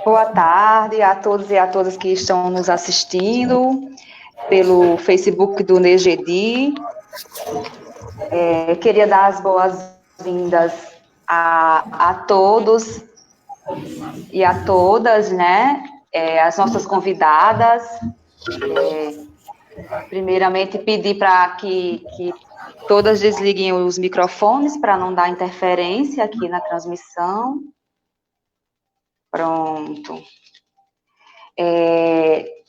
Boa tarde a todos e a todas que estão nos assistindo pelo Facebook do NEGEDI. Queria dar as boas-vindas a todos e a todas, né? As nossas convidadas. Primeiramente, pedir para que todas desliguem os microfones para não dar interferência aqui na transmissão. Pronto.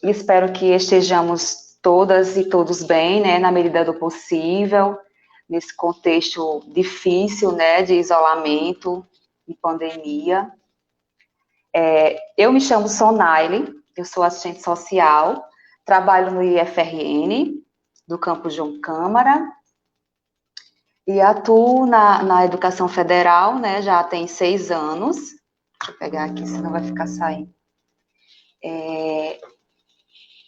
Espero que estejamos todas e todos bem, né, na medida do possível, nesse contexto difícil, né, de isolamento e pandemia. Eu me chamo Sonaile, eu sou assistente social, trabalho no IFRN, do campus João Câmara, e atuo na educação federal, né, já tem 6 anos. Deixa eu pegar aqui, senão vai ficar saindo.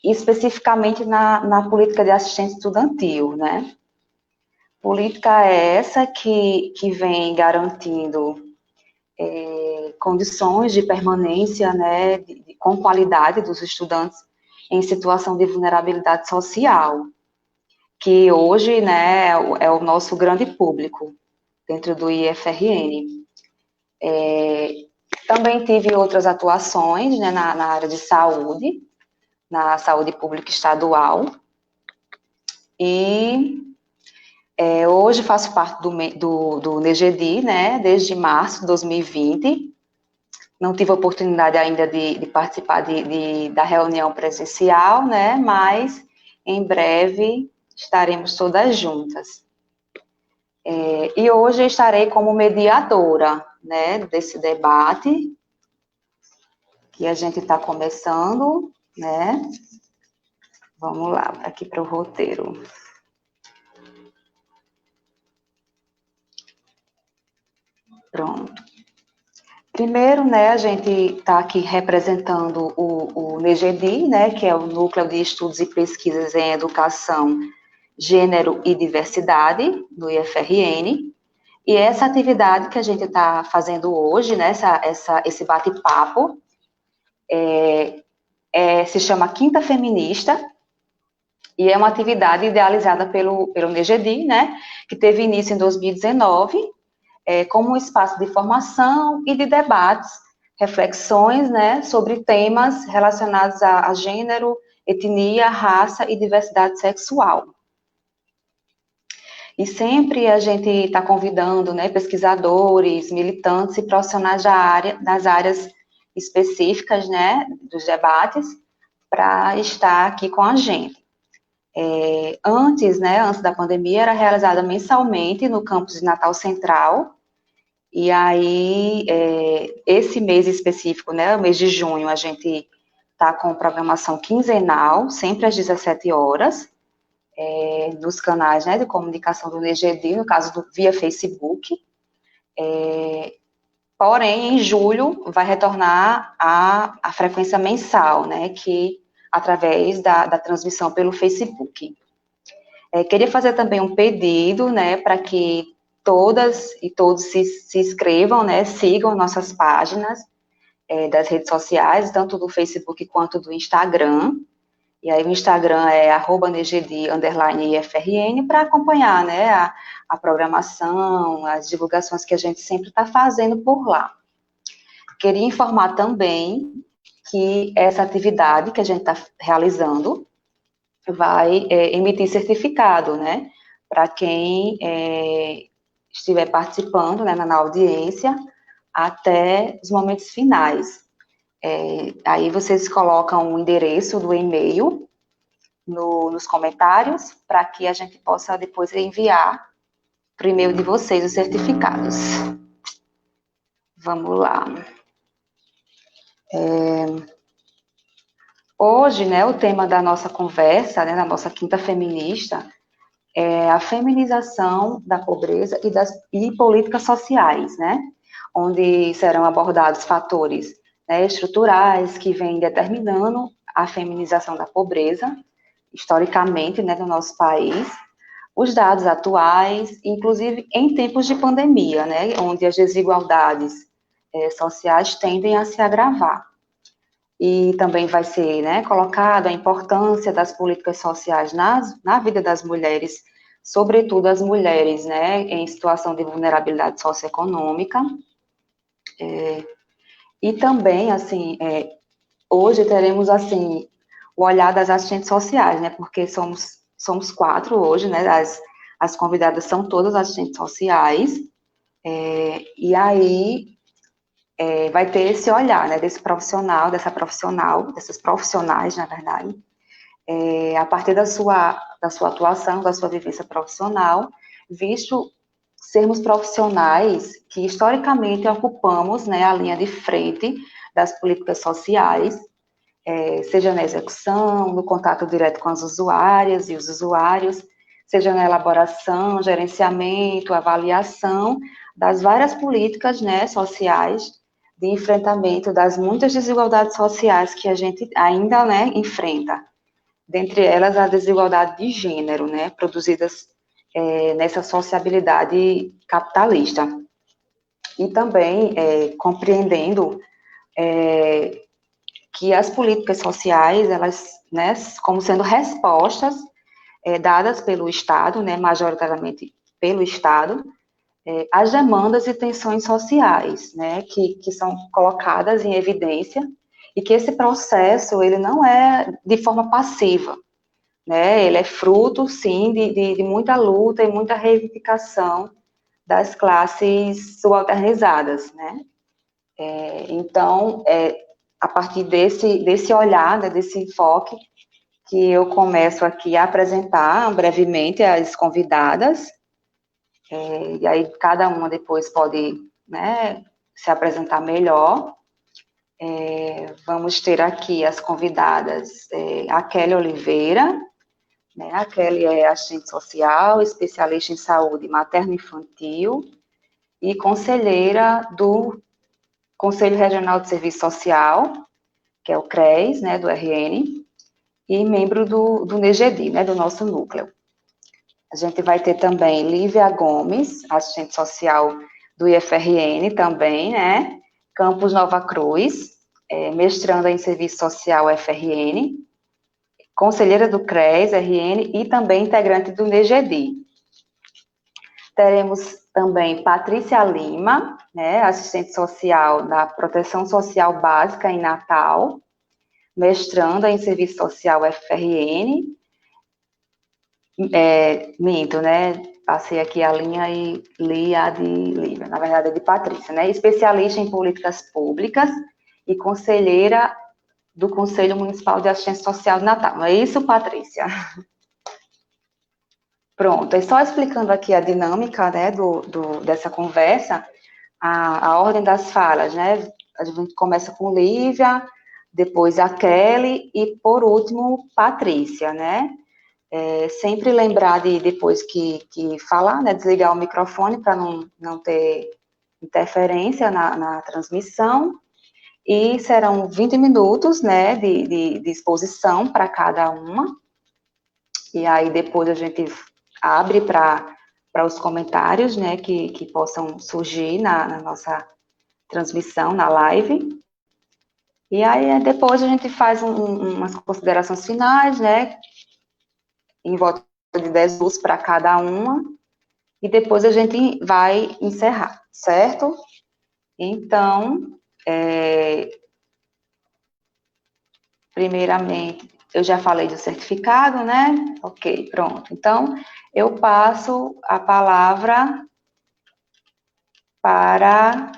Especificamente na política de assistência estudantil, né? Política é essa que vem garantindo condições de permanência, né, com qualidade dos estudantes em situação de vulnerabilidade social, que hoje, né, é o nosso grande público dentro do IFRN. Também tive outras atuações, né, na área de saúde, na saúde pública estadual, e hoje faço parte do NEGEDI, né, desde março de 2020, não tive a oportunidade ainda de participar da reunião presencial, né, mas em breve estaremos todas juntas. E hoje estarei como mediadora, né, desse debate que a gente está começando, né? Vamos lá, aqui para o roteiro. Pronto. Primeiro, né, a gente está aqui representando o NEGEDI, né, que é o Núcleo de Estudos e Pesquisas em Educação, Gênero e Diversidade, do IFRN, e essa atividade que a gente está fazendo hoje, né, esse bate-papo, se chama Quinta Feminista, e é uma atividade idealizada pelo NEGEDI, né, que teve início em 2019, como um espaço de formação e de debates, reflexões, né, sobre temas relacionados a gênero, etnia, raça e diversidade sexual. E sempre a gente está convidando, né, pesquisadores, militantes e profissionais das áreas específicas, né, dos debates, para estar aqui com a gente. Antes da pandemia, era realizada mensalmente no campus de Natal Central, e aí, esse mês específico, né, o mês de junho, a gente está com programação quinzenal, sempre às 17 horas, nos canais, né, de comunicação do NEGEDI, no caso via Facebook. Porém, em julho, vai retornar a frequência mensal, né, que através da transmissão pelo Facebook. Queria fazer também um pedido, né, para que todas e todos se inscrevam, né, sigam nossas páginas das redes sociais, tanto do Facebook quanto do Instagram. E aí o Instagram é @negedi_ifrn, para acompanhar, né, a programação, as divulgações que a gente sempre está fazendo por lá. Queria informar também que essa atividade que a gente está realizando vai emitir certificado, né, para quem estiver participando, né, na audiência, até os momentos finais. Aí vocês colocam o endereço do e-mail nos comentários, para que a gente possa depois enviar para o e-mail de vocês os certificados. Vamos lá. Hoje, né, o tema da nossa conversa, né, da nossa Quinta Feminista, é a feminização da pobreza e políticas sociais, né, onde serão abordados fatores, né, estruturais que vêm determinando a feminização da pobreza historicamente, né, do nosso país, os dados atuais, inclusive em tempos de pandemia, né, onde as desigualdades sociais tendem a se agravar. E também vai ser, né, colocado a importância das políticas sociais na vida das mulheres, sobretudo as mulheres, né, em situação de vulnerabilidade socioeconômica. E também, assim, hoje teremos, assim, o olhar das assistentes sociais, né, porque somos 4 hoje, né, as convidadas são todas assistentes sociais, e aí vai ter esse olhar, né, desse profissional, dessas profissionais, na verdade, a partir da sua atuação, da sua vivência profissional, visto sermos profissionais que historicamente ocupamos, né, a linha de frente das políticas sociais, seja na execução, no contato direto com as usuárias e os usuários, seja na elaboração, gerenciamento, avaliação das várias políticas, né, sociais de enfrentamento das muitas desigualdades sociais que a gente ainda, né, enfrenta. Dentre elas, a desigualdade de gênero, né, produzidas nessa sociabilidade capitalista. E também compreendendo que as políticas sociais, elas, né, como sendo respostas dadas pelo Estado, né, majoritariamente pelo Estado, às demandas e tensões sociais, né, que são colocadas em evidência, e que esse processo, ele não é de forma passiva, né, ele é fruto, sim, de muita luta e muita reivindicação das classes subalternizadas, né. Então, a partir desse olhar, né, desse enfoque, que eu começo aqui a apresentar brevemente as convidadas, e aí cada uma depois pode, né, se apresentar melhor. Vamos ter aqui as convidadas, a Kelly Oliveira, né, a Kelly é assistente social, especialista em saúde materno-infantil e conselheira do Conselho Regional de Serviço Social, que é o CRES, né, do RN, e membro do NEGEDI, né, do nosso núcleo. A gente vai ter também Lívia Gomes, assistente social do IFRN também, né, Campus Nova Cruz, mestranda em Serviço Social FRN, conselheira do CRES, RN, e também integrante do NEGEDI. Teremos também Patrícia Lima, né, assistente social da Proteção Social Básica em Natal, mestranda em Serviço Social FRN, minto, né, passei aqui a linha e li a de Lívia, na verdade é de Patrícia, né, especialista em políticas públicas e conselheira do Conselho Municipal de Assistência Social de Natal. Não é isso, Patrícia? Pronto, é só explicando aqui a dinâmica, né, dessa conversa, a ordem das falas, né, a gente começa com Lívia, depois a Kelly e, por último, Patrícia, né, sempre lembrar de, depois que falar, né, desligar o microfone para não ter interferência na transmissão, e serão 20 minutos, né, de exposição para cada uma, e aí depois a gente abre para os comentários, né, que possam surgir na nossa transmissão, na live. E aí depois a gente faz umas considerações finais, né, em volta de 10 minutos para cada uma, e depois a gente vai encerrar, certo? Então, primeiramente, eu já falei do certificado, né? Ok, pronto. Então, eu passo a palavra para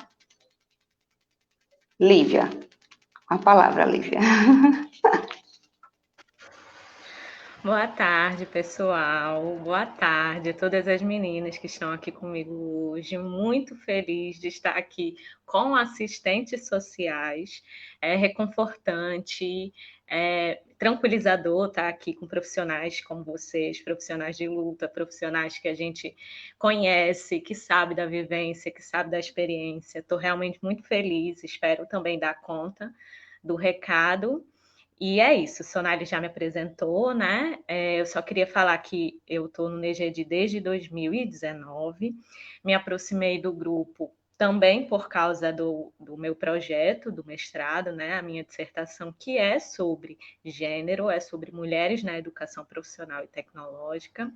Lívia. A palavra, Lívia. Boa tarde, pessoal. Boa tarde a todas as meninas que estão aqui comigo hoje. Muito feliz de estar aqui com assistentes sociais. É reconfortante, tranquilizador estar aqui com profissionais como vocês, profissionais de luta, profissionais que a gente conhece, que sabe da vivência, que sabe da experiência. Estou realmente muito feliz, espero também dar conta do recado. E é isso, Sonali já me apresentou, né? Eu só queria falar que eu estou no NEGED desde 2019, me aproximei do grupo também por causa do meu projeto, do mestrado, né? A minha dissertação, que é sobre gênero, é sobre mulheres na educação profissional e tecnológica.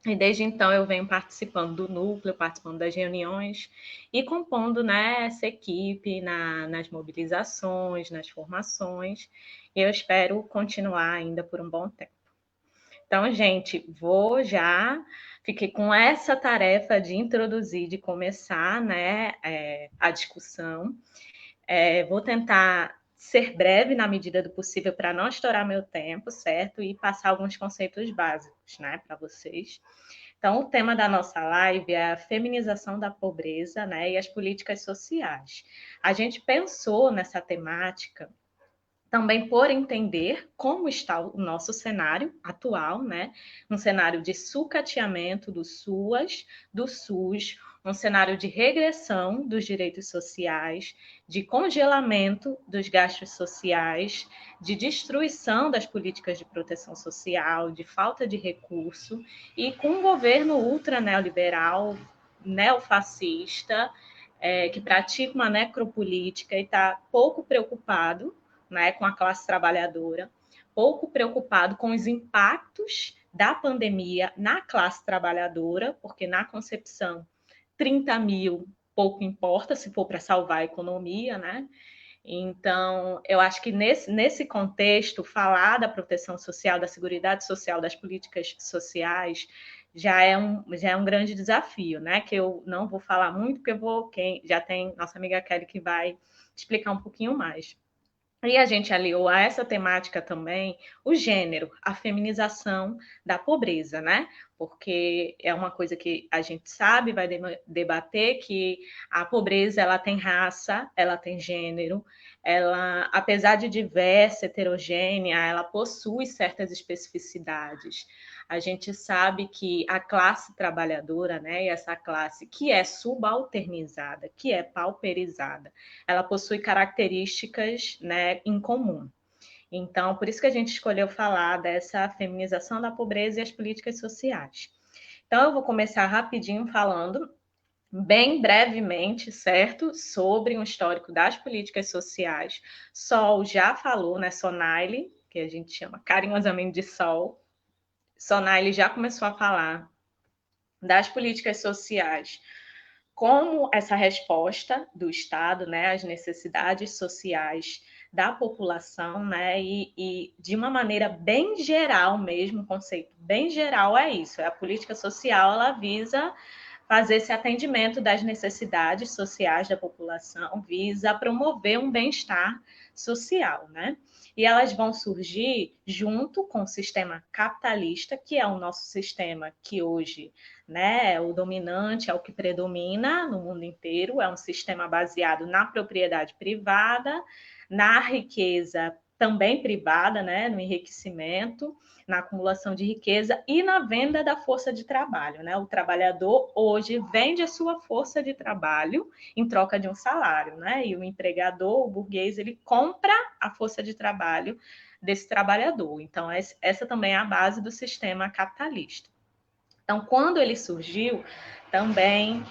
E desde então eu venho participando do núcleo, participando das reuniões e compondo, né, essa equipe nas mobilizações, nas formações. E eu espero continuar ainda por um bom tempo. Então, gente, fiquei com essa tarefa de introduzir, de começar, né, a discussão. Vou tentar ser breve na medida do possível para não estourar meu tempo, certo? E passar alguns conceitos básicos, né, para vocês. Então, o tema da nossa live é a feminização da pobreza, né, e as políticas sociais. A gente pensou nessa temática também por entender como está o nosso cenário atual, né? Um cenário de sucateamento do SUS, um cenário de regressão dos direitos sociais, de congelamento dos gastos sociais, de destruição das políticas de proteção social, de falta de recurso, e com um governo ultra neoliberal, neofascista, que pratica uma necropolítica e está pouco preocupado, né, com a classe trabalhadora, pouco preocupado com os impactos da pandemia na classe trabalhadora, porque na concepção 30 mil pouco importa se for para salvar a economia, né? Então, eu acho que nesse contexto, falar da proteção social, da seguridade social, das políticas sociais, já é um grande desafio, né? Que eu não vou falar muito, porque já tem nossa amiga Kelly que vai explicar um pouquinho mais. E a gente aliou a essa temática também o gênero, a feminização da pobreza, né? Porque é uma coisa que a gente sabe, vai debater que a pobreza ela tem raça, ela tem gênero, ela, apesar de diversa, heterogênea, ela possui certas especificidades. A gente sabe que a classe trabalhadora, né, e essa classe que é subalternizada, que é pauperizada, ela possui características, né, em comum. Então, por isso que a gente escolheu falar dessa feminização da pobreza e as políticas sociais. Então, eu vou começar rapidinho falando, bem brevemente, certo? Sobre um histórico das políticas sociais. Sol já falou, né? Sonaile, que a gente chama carinhosamente de Sol. Sonaile já começou a falar das políticas sociais como essa resposta do Estado, né, às necessidades sociais da população, né, e de uma maneira bem geral mesmo, um conceito bem geral é isso, a política social, ela visa fazer esse atendimento das necessidades sociais da população, visa promover um bem-estar social, né? E elas vão surgir junto com o sistema capitalista, que é o nosso sistema que hoje, né, é o dominante, é o que predomina no mundo inteiro, é um sistema baseado na propriedade privada, na riqueza também privada, né, no enriquecimento, na acumulação de riqueza e na venda da força de trabalho, né? O trabalhador hoje vende a sua força de trabalho em troca de um salário, né? E o empregador, o burguês, ele compra a força de trabalho desse trabalhador. Então, essa também é a base do sistema capitalista. Então, quando ele surgiu, também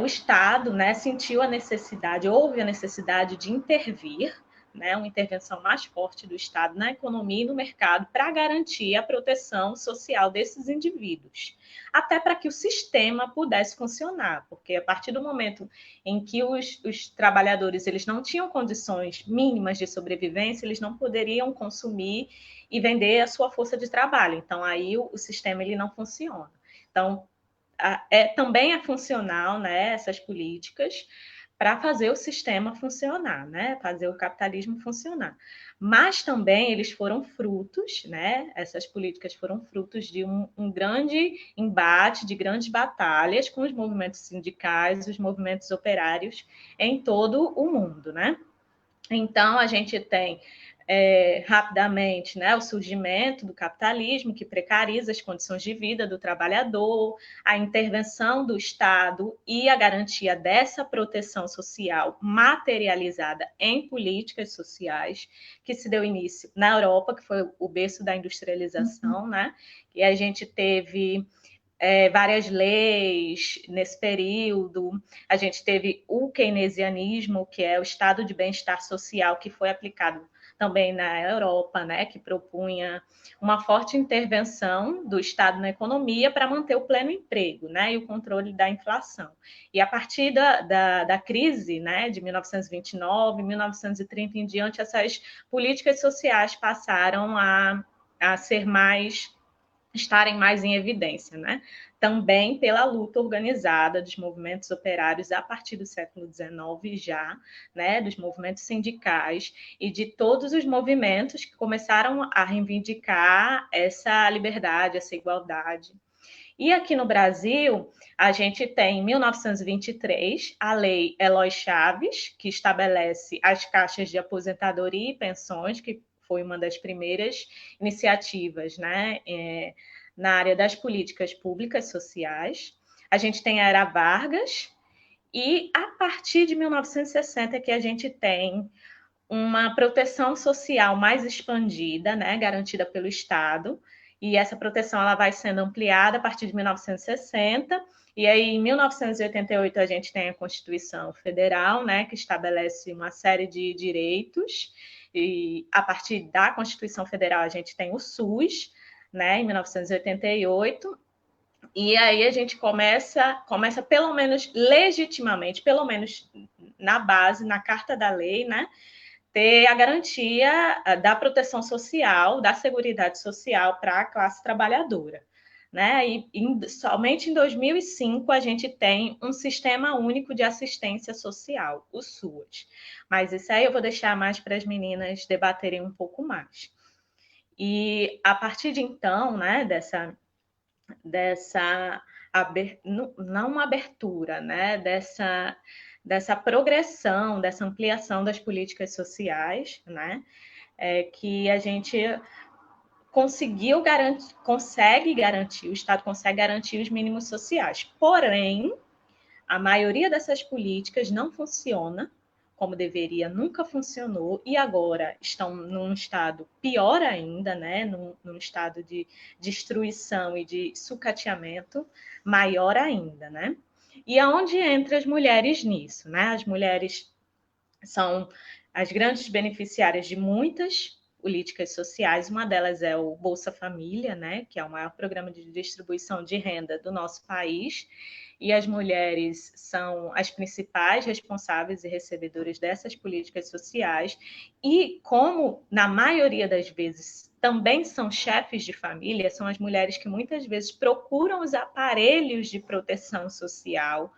o Estado, né, sentiu a necessidade, houve a necessidade de intervir, né, uma intervenção mais forte do Estado na economia e no mercado para garantir a proteção social desses indivíduos, até para que o sistema pudesse funcionar, porque a partir do momento em que os trabalhadores eles não tinham condições mínimas de sobrevivência, eles não poderiam consumir e vender a sua força de trabalho. Então, aí o sistema ele não funciona. Então, também é funcional, né, essas políticas para fazer o sistema funcionar, né, fazer o capitalismo funcionar. Mas também eles foram frutos, né, essas políticas foram frutos de um grande embate, de grandes batalhas com os movimentos sindicais, os movimentos operários em todo o mundo, né? Então, a gente tem rapidamente, né, o surgimento do capitalismo, que precariza as condições de vida do trabalhador, a intervenção do Estado e a garantia dessa proteção social materializada em políticas sociais, que se deu início na Europa, que foi o berço da industrialização, né? E a gente teve várias leis nesse período. A gente teve o keynesianismo, que é o estado de bem-estar social, que foi aplicado também na Europa, né, que propunha uma forte intervenção do Estado na economia para manter o pleno emprego, né, e o controle da inflação. E a partir da crise, né, de 1929, 1930 em diante, essas políticas sociais passaram a ser mais estarem mais em evidência, né? Também pela luta organizada dos movimentos operários a partir do século XIX já, né? Dos movimentos sindicais e de todos os movimentos que começaram a reivindicar essa liberdade, essa igualdade. E aqui no Brasil, a gente tem, em 1923, a Lei Eloy Chaves, que estabelece as caixas de aposentadoria e pensões, que foi uma das primeiras iniciativas, né, na área das políticas públicas sociais. A gente tem a Era Vargas, e a partir de 1960 que a gente tem uma proteção social mais expandida, né, garantida pelo Estado, e essa proteção ela vai sendo ampliada a partir de 1960, e aí em 1988 a gente tem a Constituição Federal, né, que estabelece uma série de direitos, e a partir da Constituição Federal a gente tem o SUS, né, em 1988, e aí a gente começa pelo menos legitimamente, pelo menos na base, na carta da lei, né, ter a garantia da proteção social, da seguridade social para a classe trabalhadora. Né? E somente em 2005 a gente tem um Sistema Único de Assistência Social, o SUAS. Mas isso aí eu vou deixar mais para as meninas debaterem um pouco mais. E a partir de então, né, dessa não uma abertura, né, dessa progressão, dessa ampliação das políticas sociais, né, que a gente consegue garantir, o Estado consegue garantir os mínimos sociais. Porém, a maioria dessas políticas não funciona como deveria, nunca funcionou, e agora estão num estado pior ainda, né? num estado de destruição e de sucateamento maior ainda, né? E aonde entram as mulheres nisso, né? As mulheres são as grandes beneficiárias de muitas políticas sociais, uma delas é o Bolsa Família, né, que é o maior programa de distribuição de renda do nosso país, e as mulheres são as principais responsáveis e recebedoras dessas políticas sociais, e como na maioria das vezes também são chefes de família, são as mulheres que muitas vezes procuram os aparelhos de proteção social,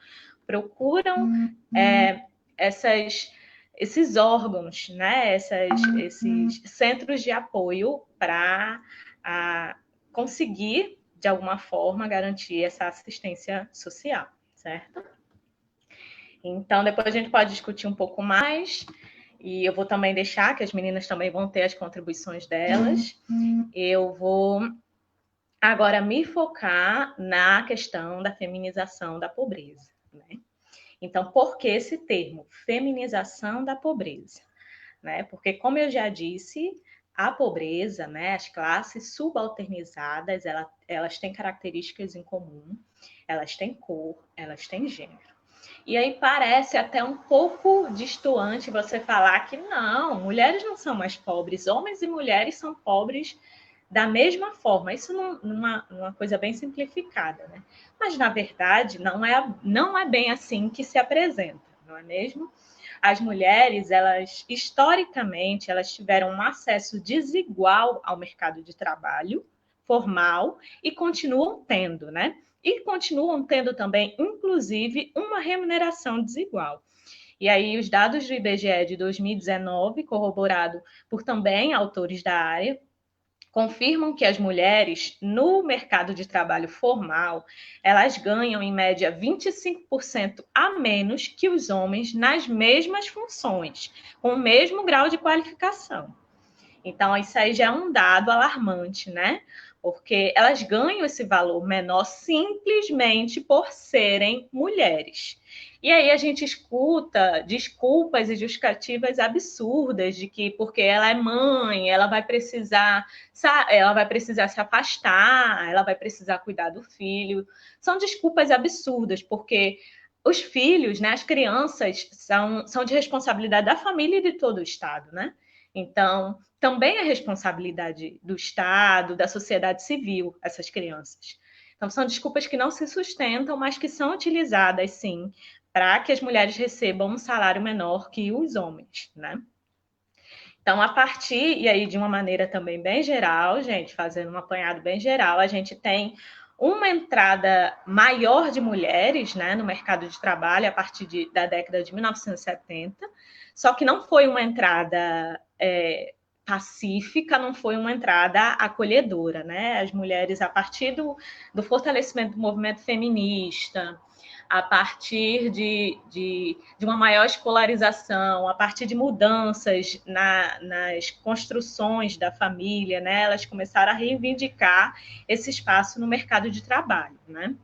procuram esses órgãos, né? Esses centros de apoio para conseguir, de alguma forma, garantir essa assistência social, certo? Então, depois a gente pode discutir um pouco mais, e eu vou também deixar que as meninas também vão ter as contribuições delas. Eu vou agora me focar na questão da feminização da pobreza, né? Então, por que esse termo, feminização da pobreza? Né? Porque, como eu já disse, a pobreza, né, as classes subalternizadas, elas têm características em comum, elas têm cor, elas têm gênero. E aí parece até um pouco distoante você falar que não, mulheres não são mais pobres, homens e mulheres são pobres da mesma forma. Isso numa coisa bem simplificada, né? Mas, na verdade, não é bem assim que se apresenta, não é mesmo? As mulheres, elas historicamente, elas tiveram um acesso desigual ao mercado de trabalho formal e continuam tendo, né? E continuam tendo também, inclusive, uma remuneração desigual. E aí, os dados do IBGE de 2019, corroborado por também autores da área, confirmam que as mulheres no mercado de trabalho formal, elas ganham em média 25% a menos que os homens nas mesmas funções, com o mesmo grau de qualificação. Então, isso aí já é um dado alarmante, né? Porque elas ganham esse valor menor simplesmente por serem mulheres. E aí a gente escuta desculpas e justificativas absurdas de que porque ela é mãe, ela vai precisar se afastar, ela vai precisar cuidar do filho. São desculpas absurdas, porque os filhos, né, as crianças, são de responsabilidade da família e de todo o Estado, né? Então, também é responsabilidade do Estado, da sociedade civil, essas crianças. Então, são desculpas que não se sustentam, mas que são utilizadas, sim, para que as mulheres recebam um salário menor que os homens, né? Então, a partir, e aí de uma maneira também bem geral, gente, fazendo um apanhado bem geral, a gente tem uma entrada maior de mulheres, né, no mercado de trabalho a partir da década de 1970, só que não foi uma entrada pacífica, não foi uma entrada acolhedora, né? As mulheres, a partir do fortalecimento do movimento feminista, a partir de uma maior escolarização, a partir de mudanças nas construções da família, né? Elas começaram a reivindicar esse espaço no mercado de trabalho, né?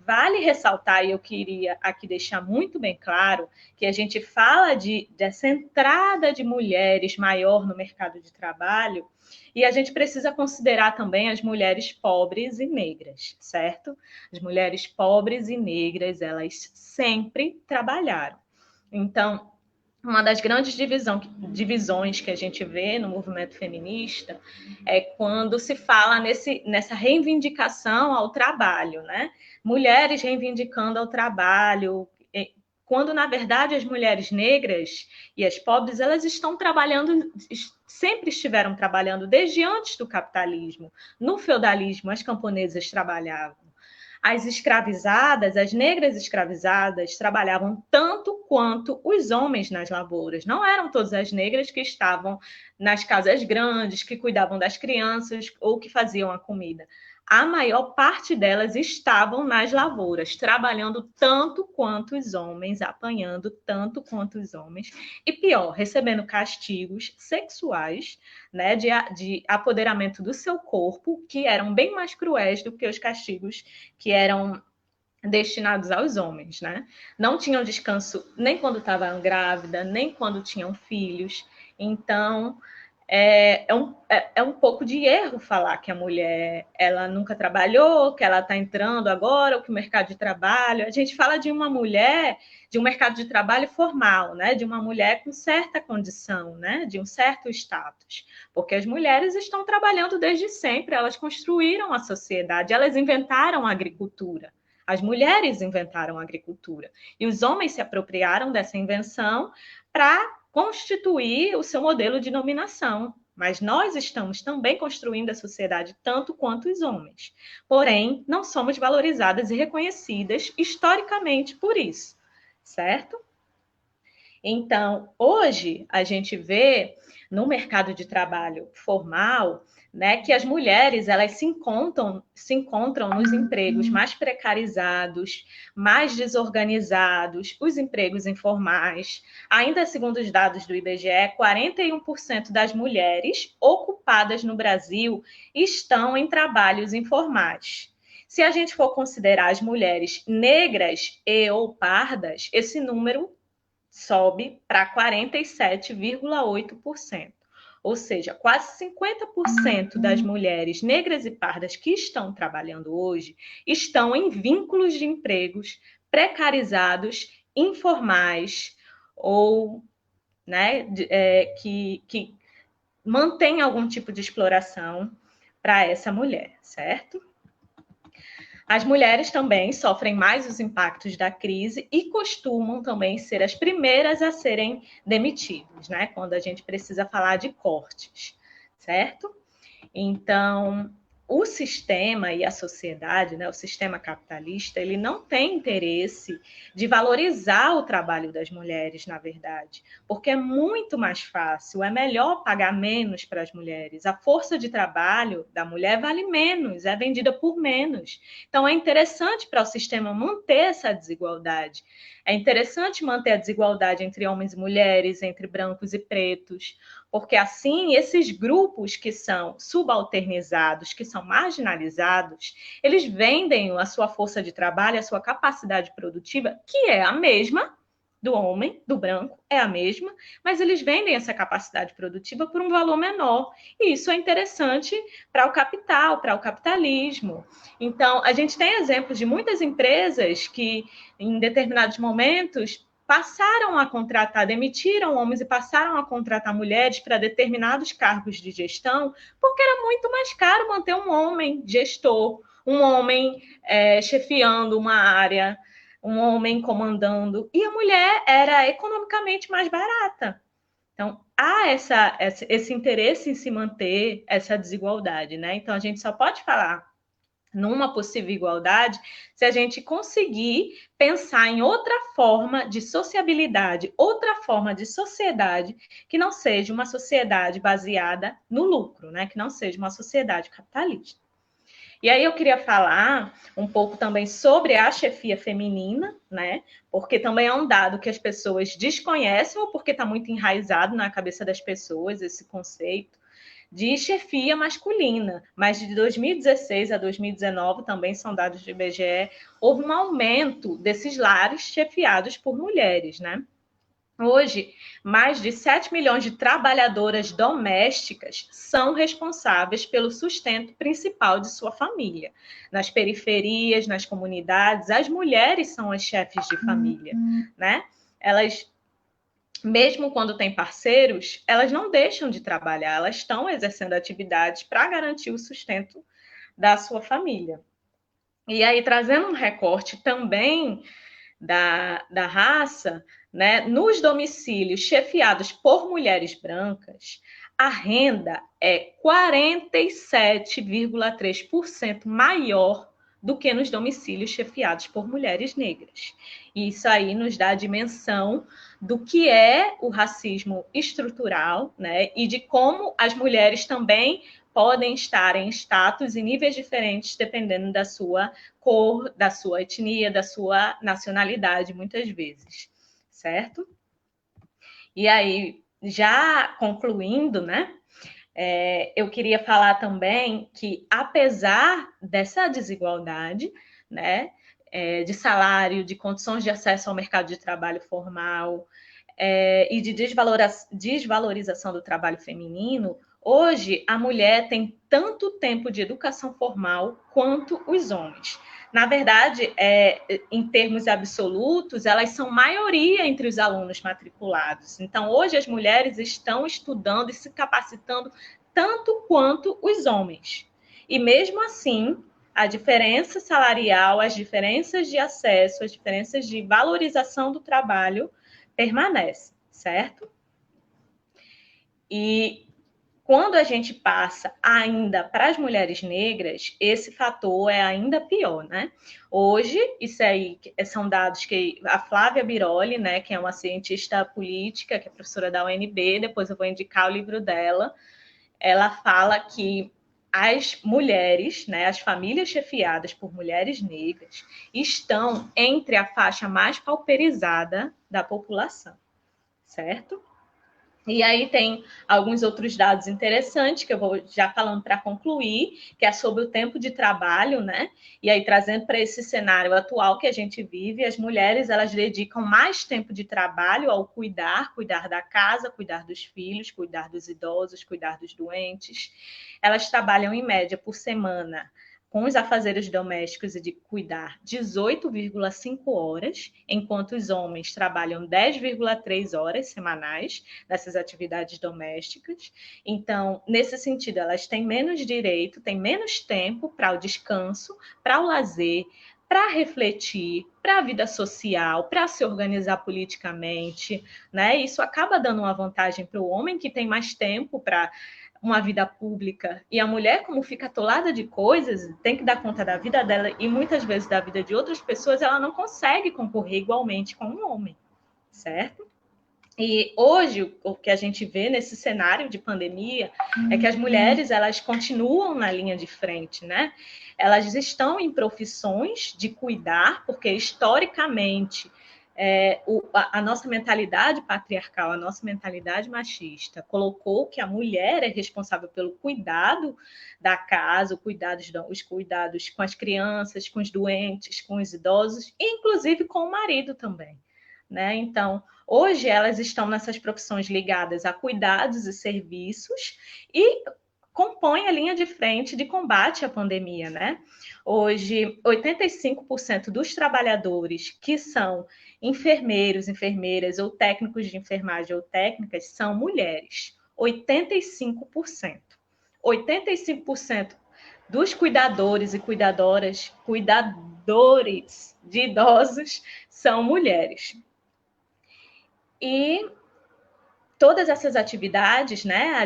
Vale ressaltar, e eu queria aqui deixar muito bem claro, que a gente fala dessa entrada de mulheres maior no mercado de trabalho, e a gente precisa considerar também as mulheres pobres e negras, certo? As mulheres pobres e negras, elas sempre trabalharam. Então, uma das grandes divisões que a gente vê no movimento feminista é quando se fala nessa reivindicação ao trabalho, né? Mulheres reivindicando ao trabalho, quando, na verdade, as mulheres negras e as pobres, elas estão trabalhando, sempre estiveram trabalhando desde antes do capitalismo. No feudalismo, as camponesas trabalhavam. As escravizadas, as negras escravizadas, trabalhavam tanto quanto os homens nas lavouras. Não eram todas as negras que estavam nas casas grandes, que cuidavam das crianças ou que faziam a comida. A maior parte delas estavam nas lavouras, trabalhando tanto quanto os homens, apanhando tanto quanto os homens, e pior, recebendo castigos sexuais, né, de apoderamento do seu corpo, que eram bem mais cruéis do que os castigos que eram destinados aos homens, né? Não tinham descanso nem quando estavam grávida, nem quando tinham filhos. Então, é um pouco de erro falar que a mulher ela nunca trabalhou, que ela está entrando agora, ou que o mercado de trabalho. A gente fala de uma mulher, de um mercado de trabalho formal, né? De uma mulher com certa condição, né? De um certo status. Porque as mulheres estão trabalhando desde sempre, elas construíram a sociedade, elas inventaram a agricultura. As mulheres inventaram a agricultura. E os homens se apropriaram dessa invenção para constituir o seu modelo de dominação. Mas nós estamos também construindo a sociedade tanto quanto os homens. Porém, não somos valorizadas e reconhecidas historicamente por isso, certo? Então, hoje, a gente vê no mercado de trabalho formal, né, que as mulheres elas se encontram nos empregos mais precarizados, mais desorganizados, os empregos informais. Ainda segundo os dados do IBGE, 41% das mulheres ocupadas no Brasil estão em trabalhos informais. Se a gente for considerar as mulheres negras e ou pardas, esse número sobe para 47,8%. Ou seja, quase 50% das mulheres negras e pardas que estão trabalhando hoje estão em vínculos de empregos precarizados, informais, ou né, que mantém algum tipo de exploração para essa mulher, certo? As mulheres também sofrem mais os impactos da crise e costumam também ser as primeiras a serem demitidas, né? Quando a gente precisa falar de cortes, certo? Então, o sistema e a sociedade, né, o sistema capitalista, ele não tem interesse de valorizar o trabalho das mulheres, na verdade, porque é muito mais fácil, é melhor pagar menos para as mulheres. A força de trabalho da mulher vale menos, é vendida por menos. Então, é interessante para o sistema manter essa desigualdade. É interessante manter a desigualdade entre homens e mulheres, entre brancos e pretos, porque assim esses grupos que são subalternizados, que são marginalizados, eles vendem a sua força de trabalho, a sua capacidade produtiva, que é a mesma do homem, do branco, é a mesma, mas eles vendem essa capacidade produtiva por um valor menor. E isso é interessante para o capital, para o capitalismo. Então, a gente tem exemplos de muitas empresas que, em determinados momentos, passaram a contratar, demitiram homens e passaram a contratar mulheres para determinados cargos de gestão, porque era muito mais caro manter um homem gestor, um homem chefiando uma área, um homem comandando, e a mulher era economicamente mais barata. Então, há esse interesse em se manter essa desigualdade, né? Então, a gente só pode falar numa possível igualdade se a gente conseguir pensar em outra forma de sociabilidade, outra forma de sociedade que não seja uma sociedade baseada no lucro, né? Que não seja uma sociedade capitalista. E aí eu queria falar um pouco também sobre a chefia feminina, né? Porque também é um dado que as pessoas desconhecem ou porque está muito enraizado na cabeça das pessoas esse conceito de chefia masculina. Mas de 2016 a 2019, também são dados do IBGE, houve um aumento desses lares chefiados por mulheres, né? Hoje, mais de 7 milhões de trabalhadoras domésticas são responsáveis pelo sustento principal de sua família. Nas periferias, nas comunidades, as mulheres são as chefes de família, né? Elas, mesmo quando têm parceiros, elas não deixam de trabalhar, elas estão exercendo atividades para garantir o sustento da sua família. E aí, trazendo um recorte também da raça, né, nos domicílios chefiados por mulheres brancas, a renda é 47,3% maior do que nos domicílios chefiados por mulheres negras. E isso aí nos dá a dimensão do que é o racismo estrutural, né, e de como as mulheres também podem estar em status e níveis diferentes dependendo da sua cor, da sua etnia, da sua nacionalidade, muitas vezes, certo? E aí, já concluindo, né? Eu queria falar também que, apesar dessa desigualdade, né, de salário, de condições de acesso ao mercado de trabalho formal e de desvalorização do trabalho feminino, hoje a mulher tem tanto tempo de educação formal quanto os homens. Na verdade, em termos absolutos, elas são maioria entre os alunos matriculados. Então, hoje as mulheres estão estudando e se capacitando tanto quanto os homens. E mesmo assim, a diferença salarial, as diferenças de acesso, as diferenças de valorização do trabalho permanecem, certo? E quando a gente passa ainda para as mulheres negras, esse fator é ainda pior, né? Hoje, isso aí são dados que a Flávia Biroli, né, que é uma cientista política, que é professora da UNB, depois eu vou indicar o livro dela, ela fala que as mulheres, né, as famílias chefiadas por mulheres negras, estão entre a faixa mais pauperizada da população, certo? E aí tem alguns outros dados interessantes que eu vou já falando para concluir, que é sobre o tempo de trabalho, né? E aí trazendo para esse cenário atual que a gente vive, as mulheres elas dedicam mais tempo de trabalho ao cuidar da casa, cuidar dos filhos, cuidar dos idosos, cuidar dos doentes. Elas trabalham em média por semana com os afazeres domésticos e de cuidar 18,5 horas, enquanto os homens trabalham 10,3 horas semanais nessas atividades domésticas. Então, nesse sentido, elas têm menos direito, têm menos tempo para o descanso, para o lazer, para refletir, para a vida social, para se organizar politicamente, né? Isso acaba dando uma vantagem para o homem que tem mais tempo para uma vida pública, e a mulher, como fica atolada de coisas, tem que dar conta da vida dela e muitas vezes da vida de outras pessoas, ela não consegue concorrer igualmente com um homem, certo? E hoje, o que a gente vê nesse cenário de pandemia é que as mulheres, elas continuam na linha de frente, né? Elas estão em profissões de cuidar, porque historicamente a nossa mentalidade patriarcal, a nossa mentalidade machista, colocou que a mulher é responsável pelo cuidado da casa, os cuidados com as crianças, com os doentes, com os idosos, e inclusive com o marido também, né? Então, hoje elas estão nessas profissões ligadas a cuidados e serviços e compõem a linha de frente de combate à pandemia, né? Hoje, 85% dos trabalhadores que são enfermeiros, enfermeiras ou técnicos de enfermagem ou técnicas são mulheres. 85%. 85% dos cuidadores e cuidadores de idosos são mulheres. E todas essas atividades, né,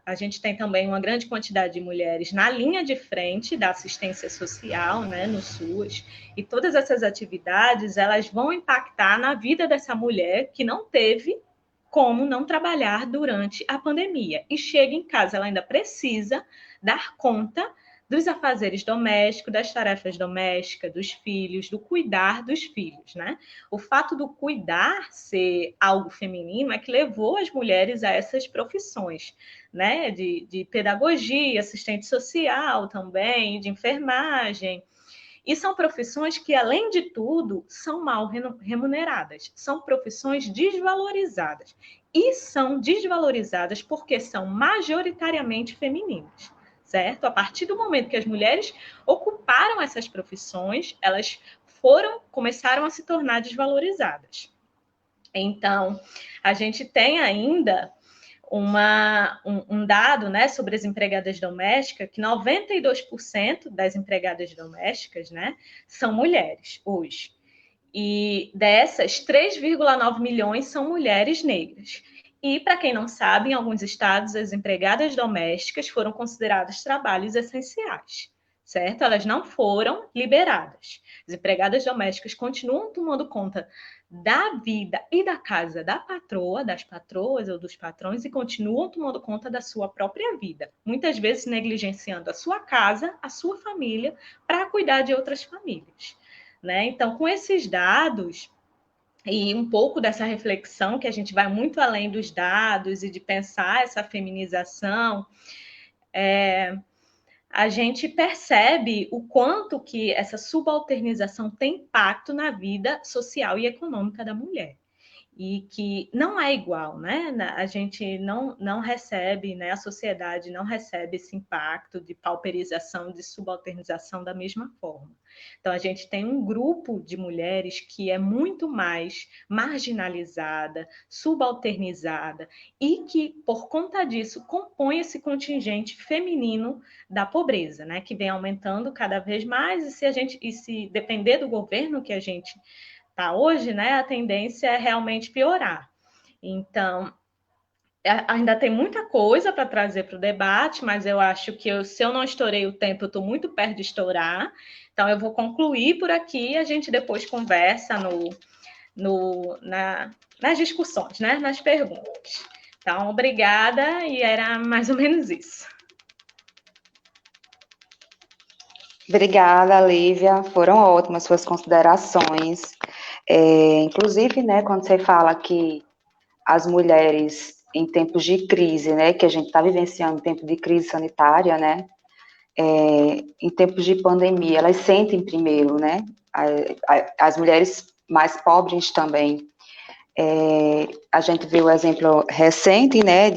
a gente tem também uma grande quantidade de mulheres na linha de frente da assistência social, né, no SUS, e todas essas atividades, elas vão impactar na vida dessa mulher que não teve como não trabalhar durante a pandemia. E chega em casa, ela ainda precisa dar conta dos afazeres domésticos, das tarefas domésticas, dos filhos, do cuidar dos filhos, né? O fato do cuidar ser algo feminino é que levou as mulheres a essas profissões, né? De pedagogia, assistente social também, de enfermagem. E são profissões que, além de tudo, são mal remuneradas, são profissões desvalorizadas. E são desvalorizadas porque são majoritariamente femininas, certo? A partir do momento que as mulheres ocuparam essas profissões, elas começaram a se tornar desvalorizadas. Então, a gente tem ainda um dado, né, sobre as empregadas domésticas, que 92% das empregadas domésticas, né, são mulheres hoje. E dessas, 3,9 milhões são mulheres negras. E, para quem não sabe, em alguns estados, as empregadas domésticas foram consideradas trabalhos essenciais, certo? Elas não foram liberadas. As empregadas domésticas continuam tomando conta da vida e da casa da patroa, das patroas ou dos patrões, e continuam tomando conta da sua própria vida, muitas vezes negligenciando a sua casa, a sua família, para cuidar de outras famílias, né? Então, com esses dados e um pouco dessa reflexão, que a gente vai muito além dos dados e de pensar essa feminização, a gente percebe o quanto que essa subalternização tem impacto na vida social e econômica da mulher. E que não é igual, né? A gente não recebe, né? A sociedade não recebe esse impacto de pauperização, de subalternização da mesma forma. Então, a gente tem um grupo de mulheres que é muito mais marginalizada, subalternizada, e que, por conta disso, compõe esse contingente feminino da pobreza, né? Que vem aumentando cada vez mais, e se depender do governo que a gente tá hoje, né, a tendência é realmente piorar. Então, ainda tem muita coisa para trazer para o debate, mas eu acho que se eu não estourei o tempo, eu estou muito perto de estourar. Então, eu vou concluir por aqui e a gente depois conversa nas discussões, né, nas perguntas. Então, obrigada, e era mais ou menos isso. Obrigada, Lívia. Foram ótimas suas considerações. Inclusive, né, quando você fala que as mulheres em tempos de crise, né, que a gente está vivenciando em tempo de crise sanitária, né, em tempos de pandemia, elas sentem primeiro, né, as mulheres mais pobres também. A gente viu o exemplo recente, né,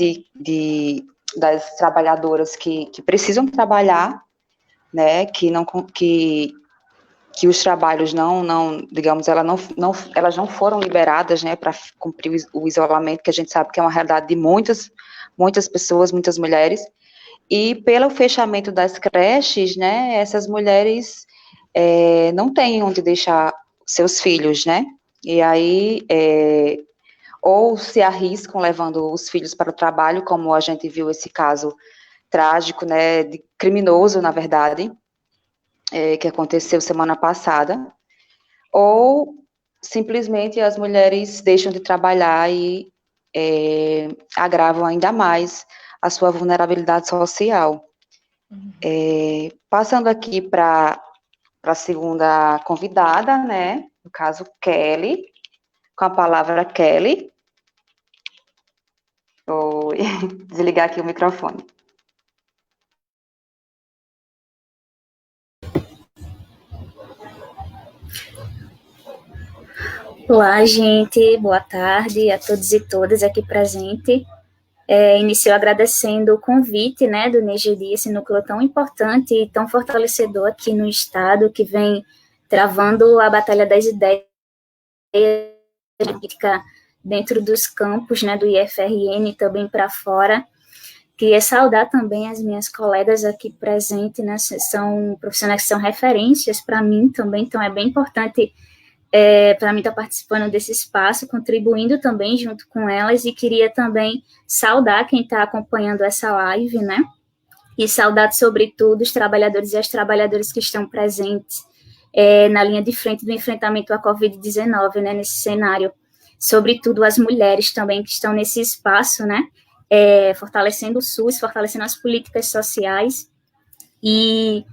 das trabalhadoras que precisam trabalhar, né, que os trabalhos digamos, elas não foram liberadas, né, para cumprir o isolamento, que a gente sabe que é uma realidade de muitas pessoas, muitas mulheres, e pelo fechamento das creches, né, essas mulheres não têm onde deixar seus filhos, né, e aí, ou se arriscam levando os filhos para o trabalho, como a gente viu esse caso trágico, né, criminoso, na verdade, que aconteceu semana passada, ou simplesmente as mulheres deixam de trabalhar e agravam ainda mais a sua vulnerabilidade social. Passando aqui para a segunda convidada, né, no caso, Kelly, com a palavra Kelly. Vou desligar aqui o microfone. Olá, gente, boa tarde a todos e todas aqui presentes. Inicio agradecendo o convite, né, do NGD, esse núcleo tão importante e tão fortalecedor aqui no Estado, que vem travando a batalha das ideias política dentro dos campos, né, do IFRN e também para fora. Queria saudar também as minhas colegas aqui presentes, né, são profissionais que são referências para mim também, então é bem importante para mim estar participando desse espaço, contribuindo também junto com elas, e queria também saudar quem está acompanhando essa live, né, e saudar, sobretudo, os trabalhadores e as trabalhadoras que estão presentes na linha de frente do enfrentamento à Covid-19, né, nesse cenário, sobretudo as mulheres também que estão nesse espaço, né, fortalecendo o SUS, fortalecendo as políticas sociais e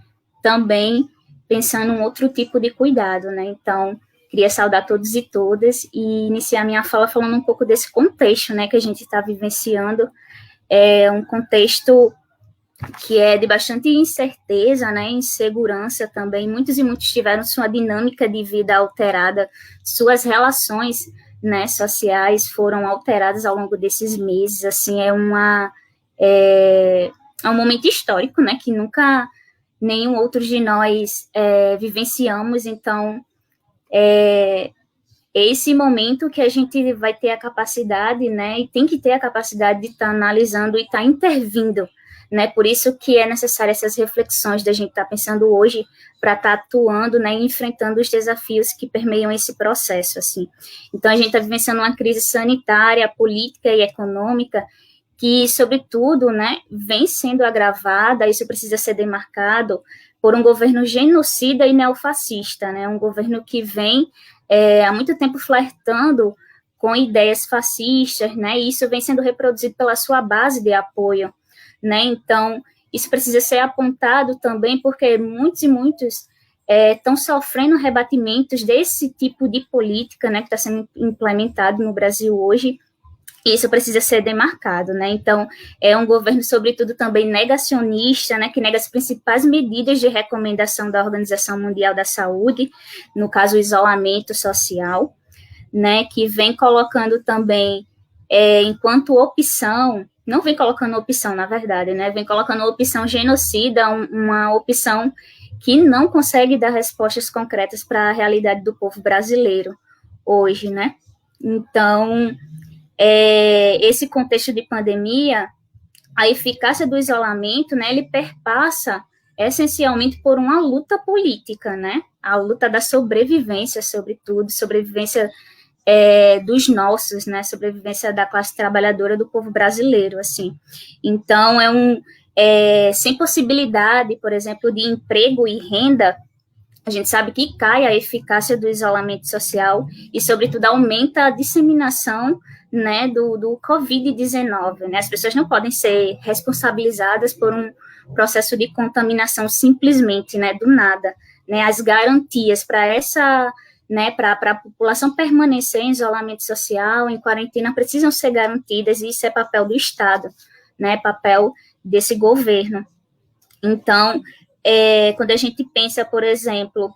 também pensando em outro tipo de cuidado, né, então queria saudar todos e todas e iniciar minha fala falando um pouco desse contexto, né, que a gente está vivenciando, um contexto que é de bastante incerteza, né, insegurança também. Muitos e muitos tiveram sua dinâmica de vida alterada, suas relações, né, sociais foram alteradas ao longo desses meses. Assim, é um momento histórico, né, que nunca nenhum outro de nós vivenciamos. Então, esse momento que a gente vai ter a capacidade, né, e tem que ter a capacidade de estar analisando e estar intervindo, né, por isso que é necessário essas reflexões da gente estar pensando hoje para estar atuando, né, e enfrentando os desafios que permeiam esse processo, assim. Então, a gente está vivenciando uma crise sanitária, política e econômica que, sobretudo, né, vem sendo agravada, isso precisa ser demarcado, por um governo genocida e neofascista, né, um governo que vem há muito tempo flertando com ideias fascistas, né, e isso vem sendo reproduzido pela sua base de apoio, né, então isso precisa ser apontado também, porque muitos e muitos estão sofrendo rebatimentos desse tipo de política, né, que está sendo implementado no Brasil hoje, e isso precisa ser demarcado, né, então é um governo, sobretudo, também negacionista, né, que nega as principais medidas de recomendação da Organização Mundial da Saúde, no caso, o isolamento social, né, que vem colocando também, enquanto opção, não vem colocando opção, na verdade, né, vem colocando opção genocida, uma opção que não consegue dar respostas concretas para a realidade do povo brasileiro hoje, né, então esse contexto de pandemia, a eficácia do isolamento, né, ele perpassa essencialmente por uma luta política, né, a luta da sobrevivência, sobretudo, sobrevivência dos nossos, né, sobrevivência da classe trabalhadora do povo brasileiro, assim. Então, sem possibilidade, por exemplo, de emprego e renda, a gente sabe que cai a eficácia do isolamento social e, sobretudo, aumenta a disseminação, né, do Covid-19, né? As pessoas não podem ser responsabilizadas por um processo de contaminação simplesmente, né, do nada, né? As garantias para essa, né, para a população permanecer em isolamento social, em quarentena, precisam ser garantidas, e isso é papel do Estado, né, papel desse governo. Então, quando a gente pensa, por exemplo,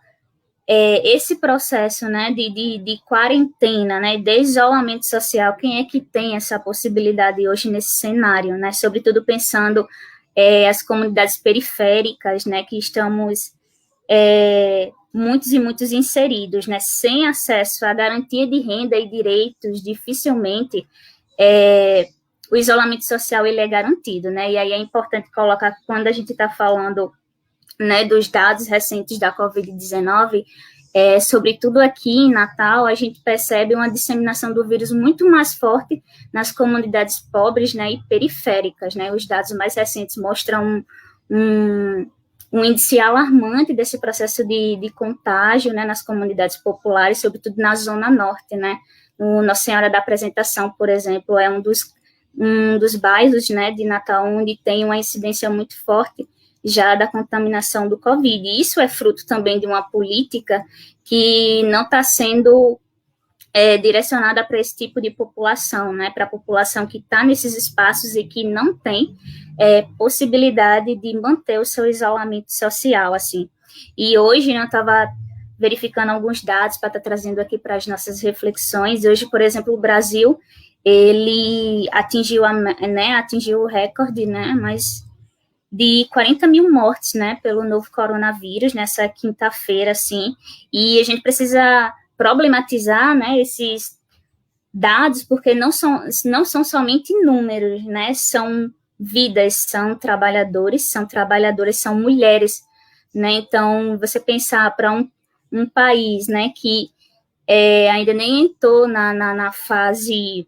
esse processo, né, de quarentena, né, de isolamento social, quem é que tem essa possibilidade hoje nesse cenário, né, sobretudo pensando as comunidades periféricas, né, que estamos muitos e muitos inseridos, né, sem acesso à garantia de renda e direitos, dificilmente o isolamento social ele é garantido, né, e aí é importante colocar que quando a gente está falando, né, dos dados recentes da Covid-19, sobretudo aqui em Natal, a gente percebe uma disseminação do vírus muito mais forte nas comunidades pobres, né, e periféricas, né, os dados mais recentes mostram um índice alarmante desse processo de contágio, né, nas comunidades populares, sobretudo na Zona Norte, né, o Nossa Senhora da Apresentação, por exemplo, é um dos bairros, né, de Natal onde tem uma incidência muito forte já da contaminação do Covid. E isso é fruto também de uma política que não está sendo direcionada para esse tipo de população, né, para a população que está nesses espaços e que não tem possibilidade de manter o seu isolamento social, assim. E hoje eu estava verificando alguns dados para estar trazendo aqui para as nossas reflexões. Hoje, por exemplo, o Brasil, ele atingiu o recorde, né, mas de 40 mil mortes, né, pelo novo coronavírus, nessa quinta-feira, assim, e a gente precisa problematizar, né, esses dados, porque não são somente números, né, são vidas, são trabalhadoras, são mulheres, né, então, você pensar para um país, né, que ainda nem entrou na fase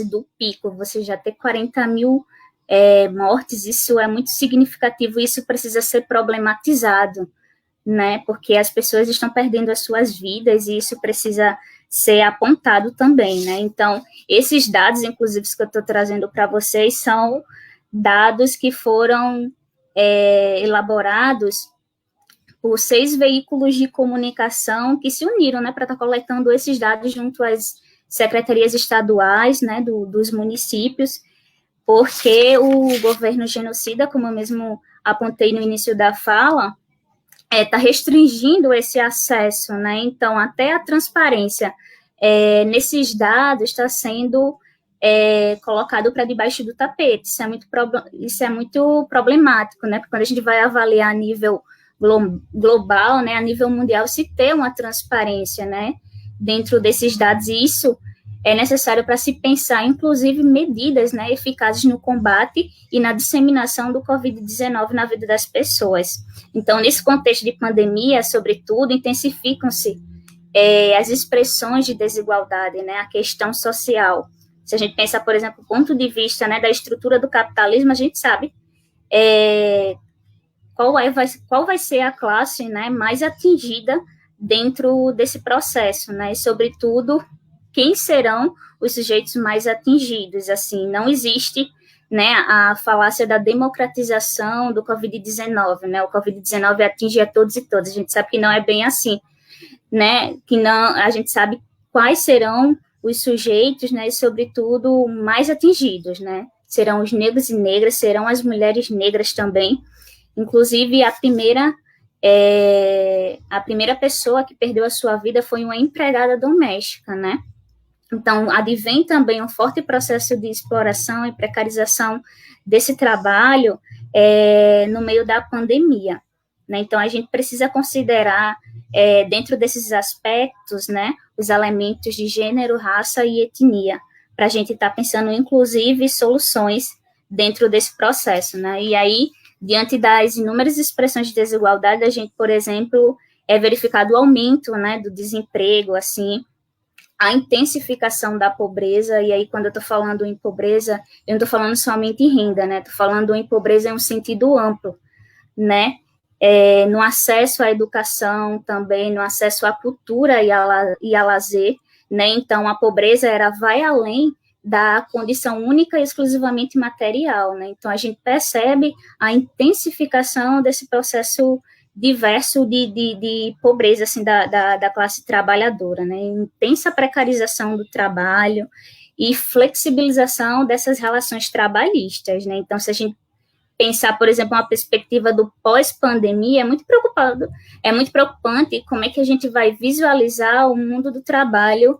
do pico, você já ter 40 mil mortes, isso é muito significativo, isso precisa ser problematizado, né, porque as pessoas estão perdendo as suas vidas e isso precisa ser apontado também, né, então, esses dados, inclusive, que eu estou trazendo para vocês, são dados que foram elaborados por 6 veículos de comunicação que se uniram, né, para estar coletando esses dados junto às secretarias estaduais, né, dos municípios, porque o governo genocida, como eu mesmo apontei no início da fala, está restringindo esse acesso, né? Então, até a transparência nesses dados está sendo colocado para debaixo do tapete. Isso é muito problemático, né? Porque quando a gente vai avaliar a nível global, né, a nível mundial, se ter uma transparência, né, dentro desses dados, e isso é necessário para se pensar, inclusive, medidas, né, eficazes no combate e na disseminação do Covid-19 na vida das pessoas. Então, nesse contexto de pandemia, sobretudo, intensificam-se as expressões de desigualdade, né, a questão social. Se a gente pensar, por exemplo, do ponto de vista, né, da estrutura do capitalismo, a gente sabe qual vai ser a classe, né, mais atingida dentro desse processo, né, e, sobretudo, quem serão os sujeitos mais atingidos. Assim, não existe, né, a falácia da democratização do Covid-19, né, o Covid-19 atinge a todos e todas, a gente sabe que não é bem assim, né, que não, a gente sabe quais serão os sujeitos, né, e, sobretudo, mais atingidos, né, serão os negros e negras, serão as mulheres negras também, inclusive a primeira pessoa que perdeu a sua vida foi uma empregada doméstica, né, então, advém também um forte processo de exploração e precarização desse trabalho no meio da pandemia, né? Então, a gente precisa considerar, dentro desses aspectos, né, os elementos de gênero, raça e etnia, para a gente estar pensando, inclusive, soluções dentro desse processo, né? E aí, diante das inúmeras expressões de desigualdade, a gente, por exemplo, verificado o aumento, né, do desemprego, assim, a intensificação da pobreza, e aí quando eu estou falando em pobreza, eu não estou falando somente em renda, né, estou falando em pobreza em um sentido amplo, né, no acesso à educação também, no acesso à cultura e a lazer, né, então a pobreza vai além da condição única e exclusivamente material, né, então a gente percebe a intensificação desse processo diverso de pobreza, assim, da classe trabalhadora, né, intensa precarização do trabalho e flexibilização dessas relações trabalhistas, né, então se a gente pensar, por exemplo, uma perspectiva do pós-pandemia, é muito preocupante como é que a gente vai visualizar o mundo do trabalho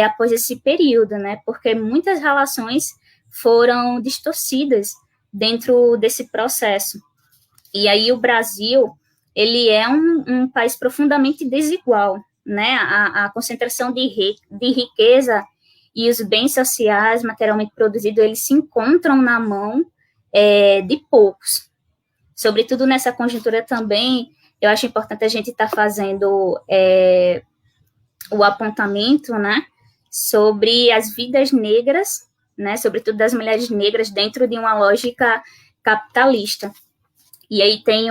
após esse período, né, porque muitas relações foram distorcidas dentro desse processo, e aí o Brasil, ele é um país profundamente desigual, né, a concentração de riqueza e os bens sociais materialmente produzidos, eles se encontram na mão de poucos, sobretudo nessa conjuntura também, eu acho importante a gente estar fazendo o apontamento, né, sobre as vidas negras, né, sobretudo das mulheres negras dentro de uma lógica capitalista. E aí tem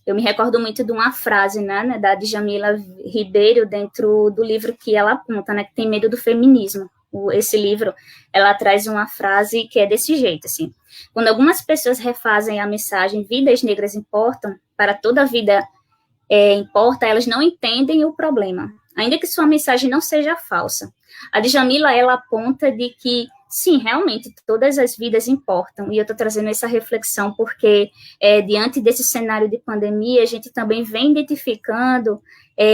eu me recordo muito de uma frase, né, da Djamila Ribeiro, dentro do livro que ela aponta, né, que tem medo do feminismo. esse livro, ela traz uma frase que é desse jeito, assim: quando algumas pessoas refazem a mensagem "vidas negras importam", para toda a vida importa, elas não entendem o problema, ainda que sua mensagem não seja falsa. A Djamila, ela aponta de que, sim, realmente, todas as vidas importam, e eu estou trazendo essa reflexão porque, diante desse cenário de pandemia, a gente também vem identificando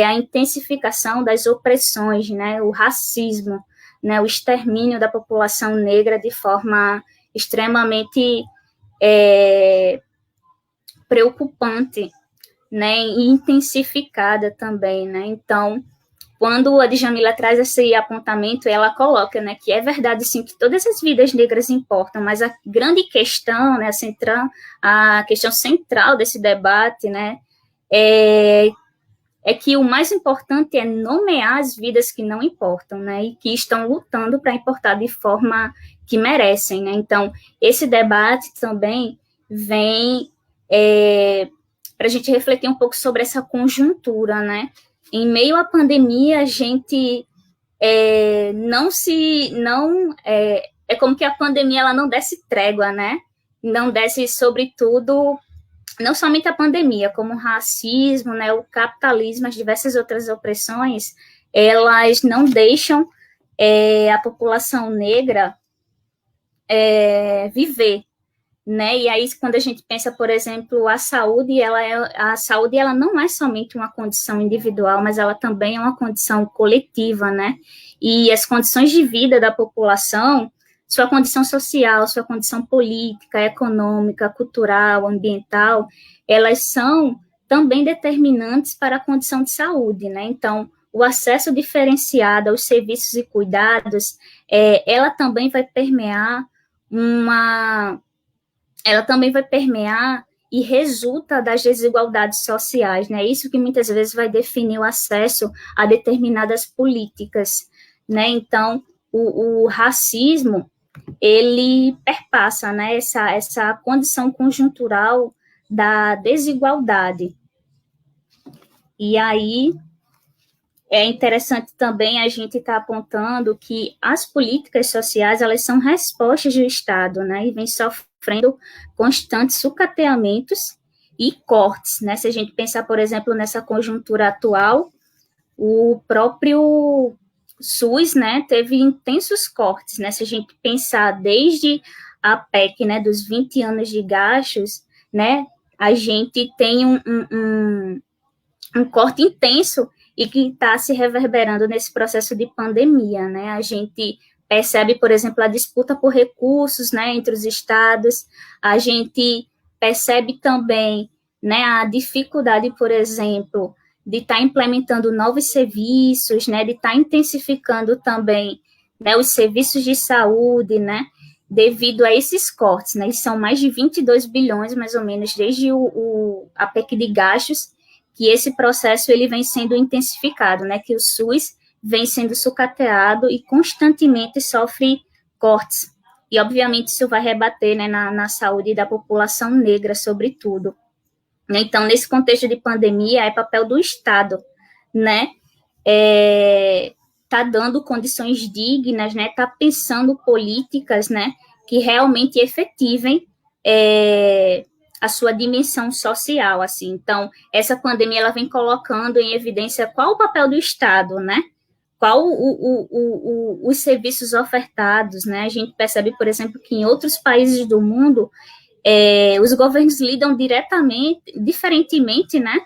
a intensificação das opressões, né, o racismo, né, o extermínio da população negra de forma extremamente preocupante, né, e intensificada também, né. Então, quando a Djamila traz esse apontamento, ela coloca, né, que é verdade, sim, que todas as vidas negras importam, mas a grande questão, né, a questão central desse debate, né, é que o mais importante é nomear as vidas que não importam, né, e que estão lutando para importar de forma que merecem, né. Então, esse debate também vem para a gente refletir um pouco sobre essa conjuntura, né. Em meio à pandemia, a gente é como que a pandemia ela não desse trégua, né? Não desse, sobretudo, não somente a pandemia, como o racismo, né, o capitalismo, as diversas outras opressões, elas não deixam a população negra viver, né? E aí, quando a gente pensa, por exemplo, a saúde ela não é somente uma condição individual, mas ela também é uma condição coletiva, né? E as condições de vida da população, sua condição social, sua condição política, econômica, cultural, ambiental, elas são também determinantes para a condição de saúde, né? Então, o acesso diferenciado aos serviços e cuidados, ela também vai permear e resulta das desigualdades sociais, né? Isso que muitas vezes vai definir o acesso a determinadas políticas, né? Então, o racismo, ele perpassa, né, essa condição conjuntural da desigualdade. E aí, é interessante também a gente estar apontando que as políticas sociais, elas são respostas do Estado, né, e vem sofrendo constantes sucateamentos e cortes, né. Se a gente pensar, por exemplo, nessa conjuntura atual, o próprio SUS, né, teve intensos cortes, né, se a gente pensar desde a PEC, né, dos 20 anos de gastos, né, a gente tem um corte intenso e que está se reverberando nesse processo de pandemia, né, a gente percebe, por exemplo, a disputa por recursos, né, entre os estados, a gente percebe também, né, a dificuldade, por exemplo, de estar implementando novos serviços, né, de estar intensificando também, né, os serviços de saúde, né, devido a esses cortes, né, são mais de 22 bilhões, mais ou menos, desde a PEC de gastos, que esse processo ele vem sendo intensificado, né, que o SUS vem sendo sucateado e constantemente sofre cortes, e obviamente isso vai rebater, né, na saúde da população negra, sobretudo. Então, nesse contexto de pandemia, é papel do Estado, né, tá dando condições dignas, né, tá pensando políticas, né, que realmente efetivem a sua dimensão social, assim. Então, essa pandemia, ela vem colocando em evidência qual o papel do Estado, né, qual os serviços ofertados, né, a gente percebe, por exemplo, que em outros países do mundo, os governos lidam diferentemente, né,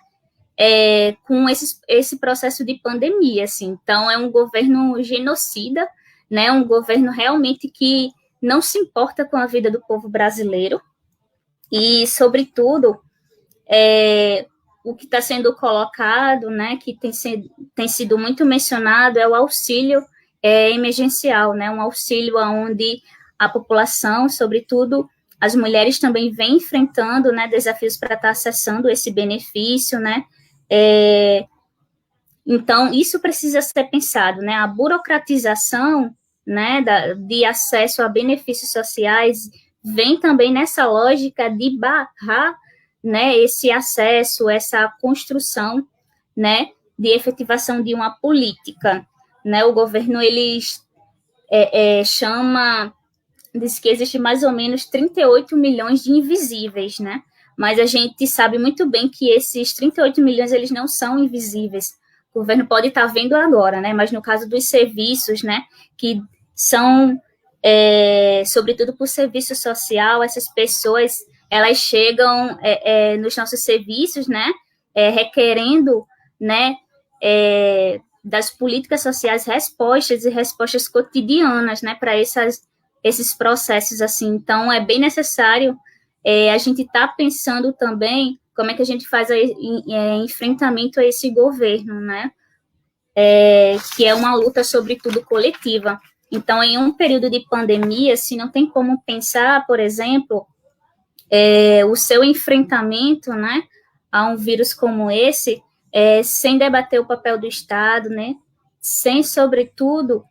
com esse processo de pandemia, assim. Então, é um governo genocida, né, um governo realmente que não se importa com a vida do povo brasileiro e, sobretudo, o que está sendo colocado, né, que tem sido muito mencionado, é o auxílio emergencial, né, um auxílio onde a população, sobretudo as mulheres, também vem enfrentando, né, desafios para estar acessando esse benefício, né. Então, isso precisa ser pensado, né, a burocratização, né, de acesso a benefícios sociais vem também nessa lógica de barrar, né, esse acesso, essa construção, né, de efetivação de uma política, né, o governo, ele diz que existe mais ou menos 38 milhões de invisíveis, né? Mas a gente sabe muito bem que esses 38 milhões, eles não são invisíveis. O governo pode estar vendo agora, né? Mas no caso dos serviços, né? Que são, sobretudo por serviço social, essas pessoas, elas chegam nos nossos serviços, né? Requerendo, né? Das políticas sociais respostas cotidianas, né? Para esses processos, assim. Então, é bem necessário a gente estar pensando também como é que a gente faz enfrentamento a esse governo, né? Que é uma luta, sobretudo, coletiva. Então, em um período de pandemia, assim, não tem como pensar, por exemplo, o seu enfrentamento, né, a um vírus como esse, sem debater o papel do Estado, né, sem, sobretudo,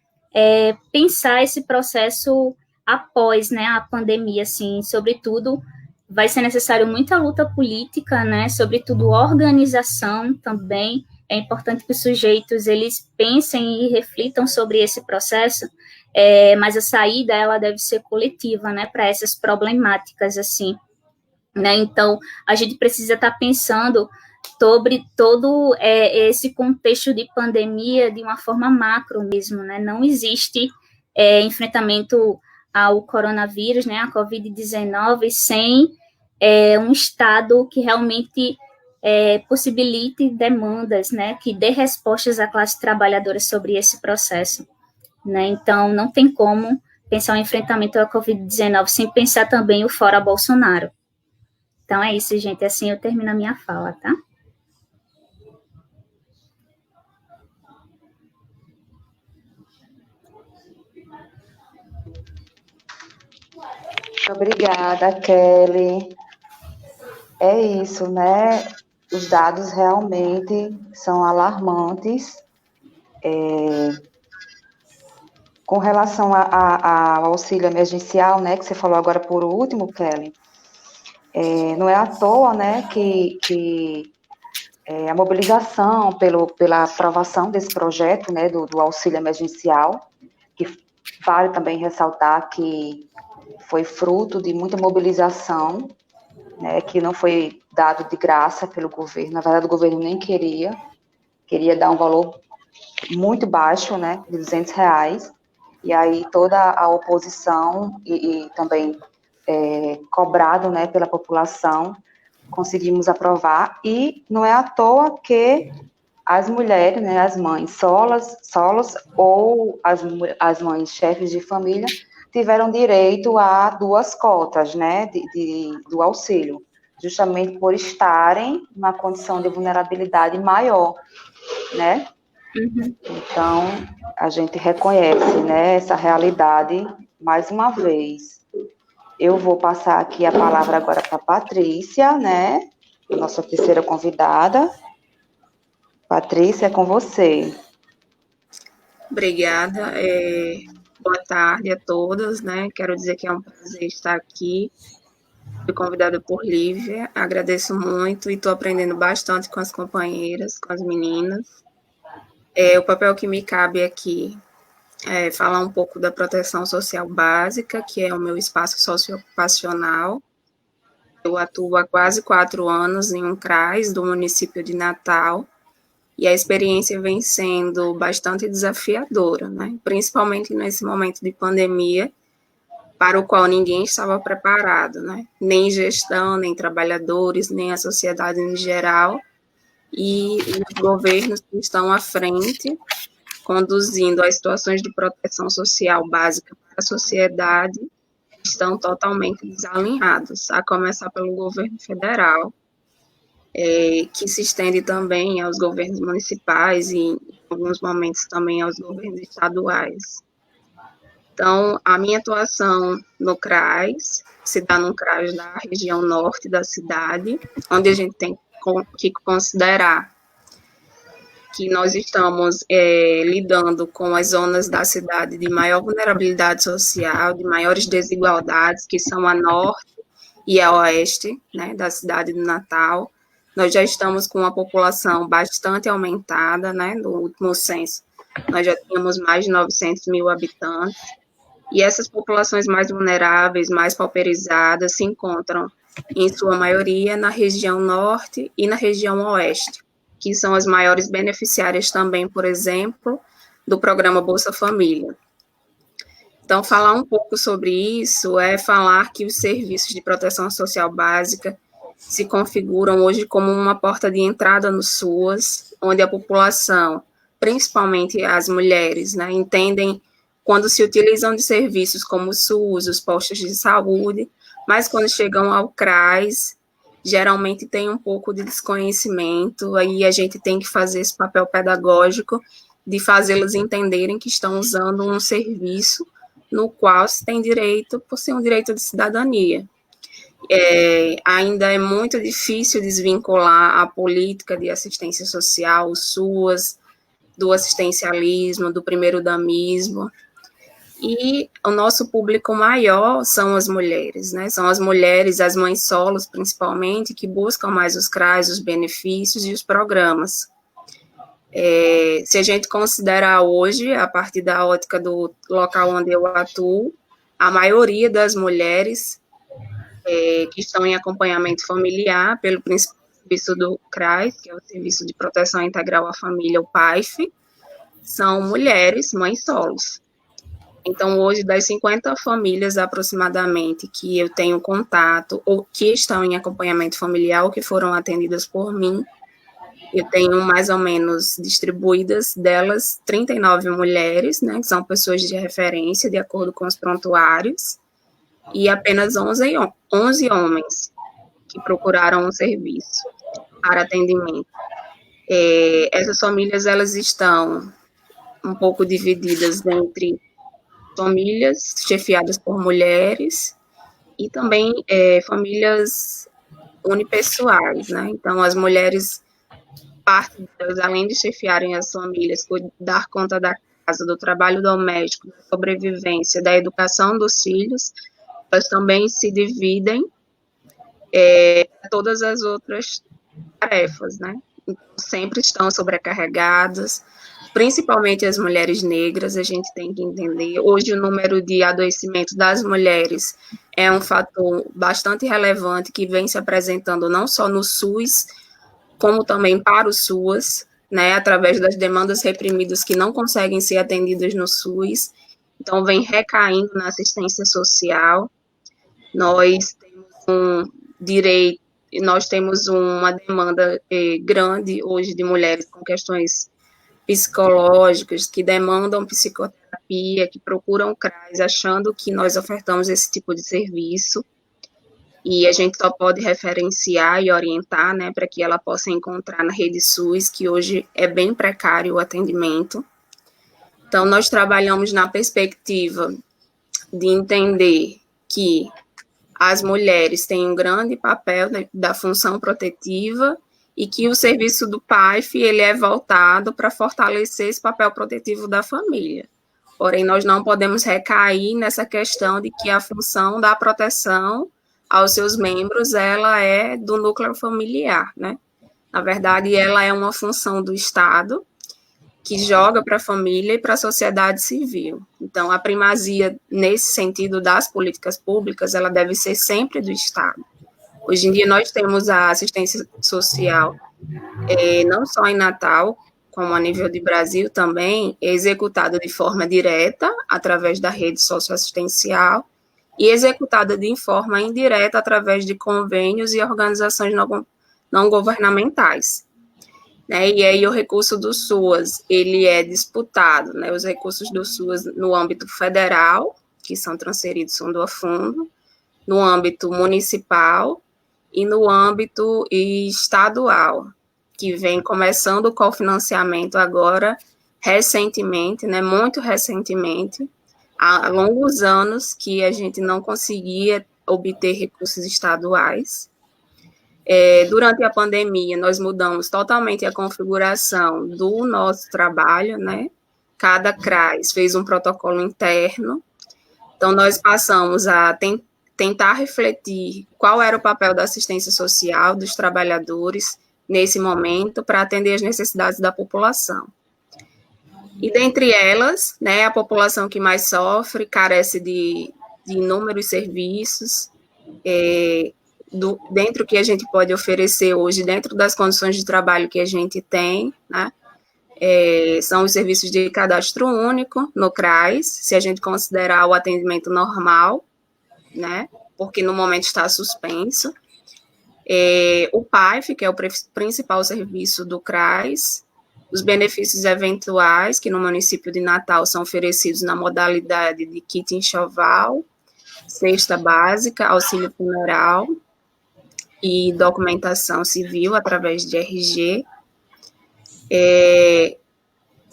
pensar esse processo após, né, a pandemia, assim, sobretudo, vai ser necessário muita luta política, né, sobretudo organização também. É importante que os sujeitos, eles pensem e reflitam sobre esse processo, mas a saída, ela deve ser coletiva, né, para essas problemáticas, assim, né, então, a gente precisa estar pensando sobre todo esse contexto de pandemia de uma forma macro mesmo, né, não existe enfrentamento ao coronavírus, né, a Covid-19, sem um Estado que realmente possibilite demandas, né, que dê respostas à classe trabalhadora sobre esse processo, né, então não tem como pensar o enfrentamento à Covid-19 sem pensar também o fora Bolsonaro. Então é isso, gente, assim eu termino a minha fala, tá? Obrigada, Kelly. É isso, né? Os dados realmente são alarmantes. Com relação ao auxílio emergencial, né, que você falou agora por último, Kelly, não é à toa, né, que a mobilização pela aprovação desse projeto, né, do auxílio emergencial, que vale também ressaltar que foi fruto de muita mobilização, né, que não foi dado de graça pelo governo. Na verdade, o governo nem queria dar um valor muito baixo, né, de R$200, e aí toda a oposição e também cobrado, né, pela população, conseguimos aprovar, e não é à toa que as mulheres, né, as mães solos ou as mães chefes de família tiveram direito a 2 cotas, né, do auxílio, justamente por estarem na condição de vulnerabilidade maior, né? Uhum. Então, a gente reconhece, né, essa realidade mais uma vez. Eu vou passar aqui a palavra agora para a Patrícia, né, nossa terceira convidada. Patrícia, é com você. Obrigada. Boa tarde a todas, né? Quero dizer que é um prazer estar aqui. Fui convidada por Lívia, agradeço muito e estou aprendendo bastante com as companheiras, com as meninas. O papel que me cabe aqui é falar um pouco da proteção social básica, que é o meu espaço socioocupacional. Eu atuo há quase 4 anos em um CRAS do município de Natal, e a experiência vem sendo bastante desafiadora, né? Principalmente nesse momento de pandemia, para o qual ninguém estava preparado, né? Nem gestão, nem trabalhadores, nem a sociedade em geral, e os governos que estão à frente, conduzindo as situações de proteção social básica para a sociedade, estão totalmente desalinhados, a começar pelo governo federal, que se estende também aos governos municipais e, em alguns momentos, também aos governos estaduais. Então, a minha atuação no CRAS se dá no CRAS da região norte da cidade, onde a gente tem que considerar que nós estamos lidando com as zonas da cidade de maior vulnerabilidade social, de maiores desigualdades, que são a norte e a oeste, né, da cidade de Natal. Nós já estamos com uma população bastante aumentada, né, no último censo. nós já tínhamos mais de 900 mil habitantes, e essas populações mais vulneráveis, mais pauperizadas, se encontram, em sua maioria, na região norte e na região oeste, que são as maiores beneficiárias também, por exemplo, do programa Bolsa Família. Então, falar um pouco sobre isso é falar que os serviços de proteção social básica se configuram hoje como uma porta de entrada no SUAS, onde a população, principalmente as mulheres, né, entendem quando se utilizam de serviços como o SUS, os postos de saúde, mas quando chegam ao CRAS, geralmente tem um pouco de desconhecimento, aí a gente tem que fazer esse papel pedagógico de fazê-las entenderem que estão usando um serviço no qual se tem direito por ser um direito de cidadania. Ainda é muito difícil desvincular a política de assistência social, o SUAS, do assistencialismo, do primeiro-damismo, e o nosso público maior são as mulheres, né? São as mulheres, as mães solos, principalmente, que buscam mais os CRAs, os benefícios e os programas. Se a gente considerar hoje, a partir da ótica do local onde eu atuo, a maioria das mulheres que estão em acompanhamento familiar, pelo principal serviço do CRAS, que é o Serviço de Proteção Integral à Família, o PAIF, são mulheres, mães solos. Então, hoje, das 50 famílias aproximadamente que eu tenho contato, ou que estão em acompanhamento familiar, ou que foram atendidas por mim, eu tenho mais ou menos distribuídas delas 39 mulheres, né, que são pessoas de referência, de acordo com os prontuários, e apenas 11 homens que procuraram um serviço para atendimento. Essas famílias, elas estão um pouco divididas entre famílias chefiadas por mulheres e também famílias unipessoais, né? Então, as mulheres, parte delas, além de chefiarem as famílias, dar conta da casa, do trabalho doméstico, da sobrevivência, da educação dos filhos, elas também se dividem todas as outras tarefas, né? Então, sempre estão sobrecarregadas, principalmente as mulheres negras, a gente tem que entender. Hoje, o número de adoecimento das mulheres é um fator bastante relevante que vem se apresentando não só no SUS, como também para o SUAS, né, através das demandas reprimidas que não conseguem ser atendidas no SUS. Então, vem recaindo na assistência social. Nós temos uma demanda grande hoje de mulheres com questões psicológicas, que demandam psicoterapia, que procuram CRAS, achando que nós ofertamos esse tipo de serviço, e a gente só pode referenciar e orientar, né, para que ela possa encontrar na rede SUS, que hoje é bem precário o atendimento. Então, nós trabalhamos na perspectiva de entender que as mulheres têm um grande papel da função protetiva e que o serviço do PAIF, ele é voltado para fortalecer esse papel protetivo da família. Porém, nós não podemos recair nessa questão de que a função da proteção aos seus membros, ela é do núcleo familiar, né? Na verdade, ela é uma função do Estado, que joga para a família e para a sociedade civil. Então, a primazia, nesse sentido, das políticas públicas, ela deve ser sempre do Estado. Hoje em dia, nós temos a assistência social, não só em Natal, como a nível de Brasil também, é executada de forma direta, através da rede socioassistencial, e executada de forma indireta, através de convênios e organizações não governamentais. Né? E aí o recurso do SUAS, ele é disputado, né? Os recursos do SUAS no âmbito federal, que são transferidos fundo a fundo, no âmbito municipal e no âmbito estadual, que vem começando o cofinanciamento agora, recentemente, né? Muito recentemente, há longos anos que a gente não conseguia obter recursos estaduais. Durante a pandemia, nós mudamos totalmente a configuração do nosso trabalho, né? Cada CRAS fez um protocolo interno, então nós passamos a tentar refletir qual era o papel da assistência social, dos trabalhadores, nesse momento, para atender as necessidades da população. E dentre elas, né, a população que mais sofre, carece de inúmeros serviços, dentro do que a gente pode oferecer hoje, dentro das condições de trabalho que a gente tem, né, são os serviços de cadastro único no CRAS, se a gente considerar o atendimento normal, né, porque no momento está suspenso. O PAIF, que é o principal serviço do CRAS, os benefícios eventuais, que no município de Natal são oferecidos na modalidade de kit enxoval, cesta básica, auxílio funeral e documentação civil através de RG.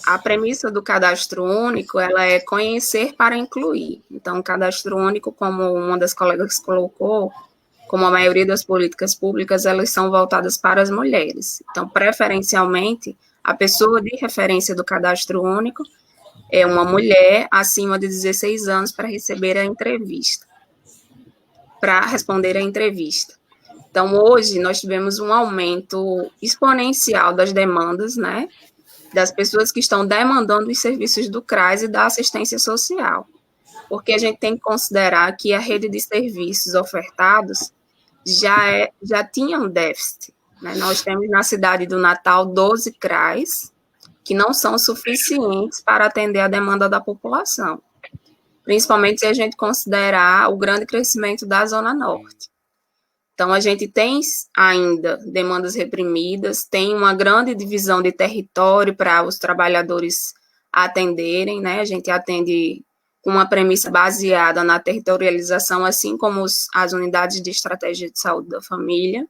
A premissa do cadastro único, ela é conhecer para incluir. Então, o cadastro único, como uma das colegas colocou, como a maioria das políticas públicas, elas são voltadas para as mulheres. Então, preferencialmente, a pessoa de referência do cadastro único é uma mulher acima de 16 anos para receber a entrevista, para responder a entrevista. Então, hoje, nós tivemos um aumento exponencial das demandas, né, das pessoas que estão demandando os serviços do CRAS e da assistência social, porque a gente tem que considerar que a rede de serviços ofertados já tinha um déficit, né? Nós temos na cidade do Natal 12 CRAs que não são suficientes para atender a demanda da população, principalmente se a gente considerar o grande crescimento da Zona Norte. Então, a gente tem ainda demandas reprimidas, tem uma grande divisão de território para os trabalhadores atenderem, né? A gente atende com uma premissa baseada na territorialização, assim como as unidades de estratégia de saúde da família,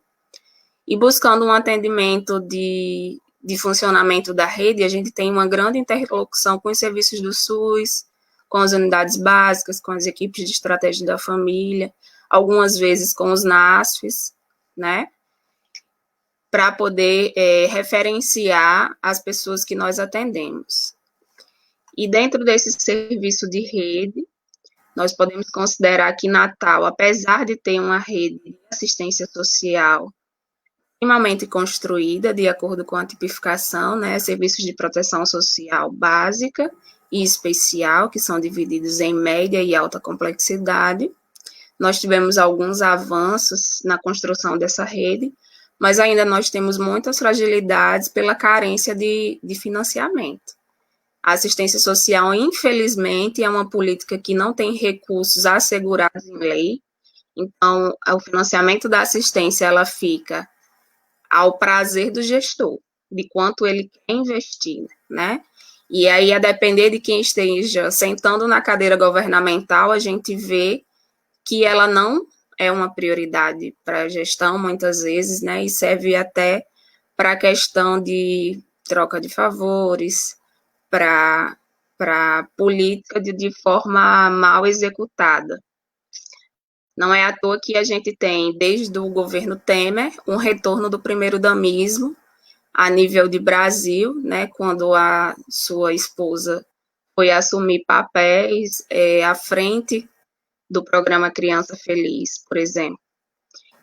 e buscando um atendimento de funcionamento da rede, a gente tem uma grande interlocução com os serviços do SUS, com as unidades básicas, com as equipes de estratégia da família, algumas vezes com os NASFs, né, para poder referenciar as pessoas que nós atendemos. E dentro desse serviço de rede, nós podemos considerar que Natal, apesar de ter uma rede de assistência social minimamente construída, de acordo com a tipificação, né, serviços de proteção social básica e especial, que são divididos em média e alta complexidade, nós tivemos alguns avanços na construção dessa rede, mas ainda nós temos muitas fragilidades pela carência de financiamento. A assistência social, infelizmente, é uma política que não tem recursos assegurados em lei, então, o financiamento da assistência, ela fica ao prazer do gestor, de quanto ele quer investir, né? E aí, a depender de quem esteja sentando na cadeira governamental, a gente vê que ela não é uma prioridade para a gestão, muitas vezes, né? E serve até para a questão de troca de favores, para política de forma mal executada. Não é à toa que a gente tem, desde o governo Temer, um retorno do primeiro-damismo a nível de Brasil, né, quando a sua esposa foi assumir papéis à frente do programa Criança Feliz, por exemplo.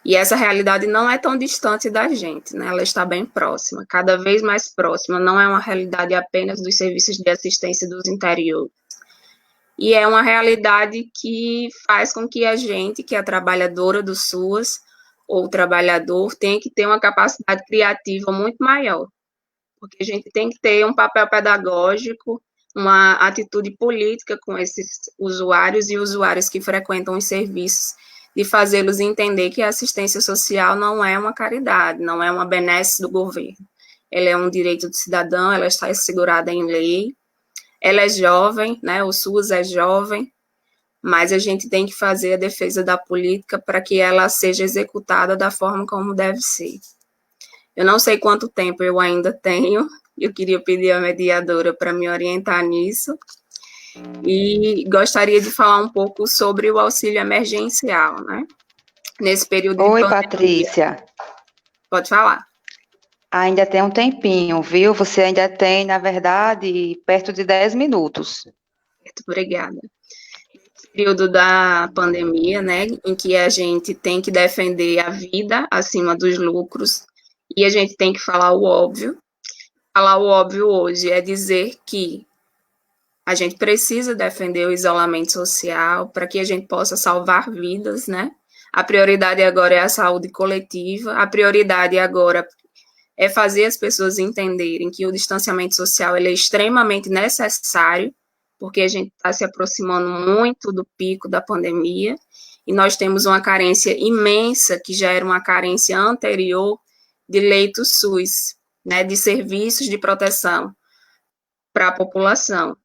E essa realidade não é tão distante da gente, né? Ela está bem próxima, cada vez mais próxima, não é uma realidade apenas dos serviços de assistência dos interiores. E é uma realidade que faz com que a gente, que é a trabalhadora do SUAS, ou trabalhador, tenha que ter uma capacidade criativa muito maior, porque a gente tem que ter um papel pedagógico, uma atitude política com esses usuários e usuárias que frequentam os serviços, de fazê-los entender que a assistência social não é uma caridade, não é uma benesse do governo. Ela é um direito do cidadão, ela está assegurada em lei, ela é jovem, né, o SUS é jovem, mas a gente tem que fazer a defesa da política para que ela seja executada da forma como deve ser. Eu não sei quanto tempo eu ainda tenho, eu queria pedir à mediadora para me orientar nisso, e gostaria de falar um pouco sobre o auxílio emergencial, né? Nesse período de Oi, pandemia. Patrícia. Pode falar. Ainda tem um tempinho, viu? Você ainda tem, na verdade, perto de 10 minutos. Muito obrigada. Nesse período da pandemia, né, em que a gente tem que defender a vida acima dos lucros, e a gente tem que falar o óbvio. Falar o óbvio hoje é dizer que A gente precisa defender o isolamento social para que a gente possa salvar vidas, né? A prioridade agora é a saúde coletiva, a prioridade agora é fazer as pessoas entenderem que o distanciamento social ele é extremamente necessário, porque a gente está se aproximando muito do pico da pandemia, e nós temos uma carência imensa, que já era uma carência anterior, de leitos SUS, né, de serviços de proteção para a população.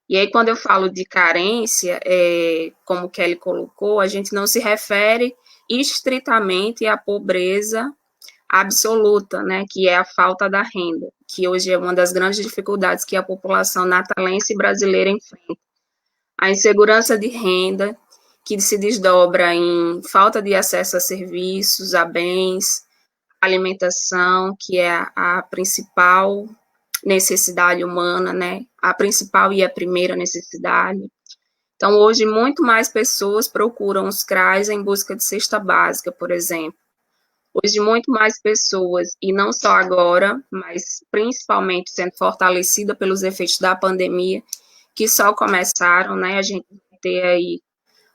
E aí, quando eu falo de carência, como o Kelly colocou, a gente não se refere estritamente à pobreza absoluta, né, que é a falta da renda, que hoje é uma das grandes dificuldades que a população natalense brasileira enfrenta. A insegurança de renda, que se desdobra em falta de acesso a serviços, a bens, alimentação, que é a principal necessidade humana, né, a principal e a primeira necessidade. Então, hoje, muito mais pessoas procuram os CRAs em busca de cesta básica, por exemplo. Hoje, muito mais pessoas, e não só agora, mas principalmente sendo fortalecida pelos efeitos da pandemia, que só começaram, né? A gente vai ter aí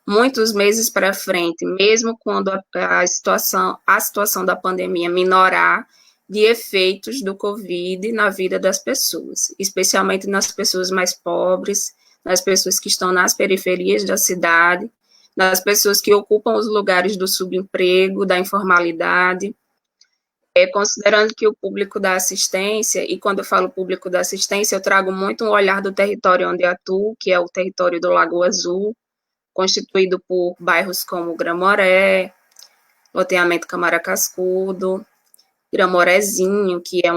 muitos meses para frente, mesmo quando a situação da pandemia minorar, de efeitos do Covid na vida das pessoas, especialmente nas pessoas mais pobres, nas pessoas que estão nas periferias da cidade, das pessoas que ocupam os lugares do subemprego, da informalidade, considerando que o público da assistência, e quando eu falo público da assistência, eu trago muito um olhar do território onde atuo, que é o território do Lago Azul, constituído por bairros como Gramoré, loteamento Câmara Cascudo, Gramorezinho, que é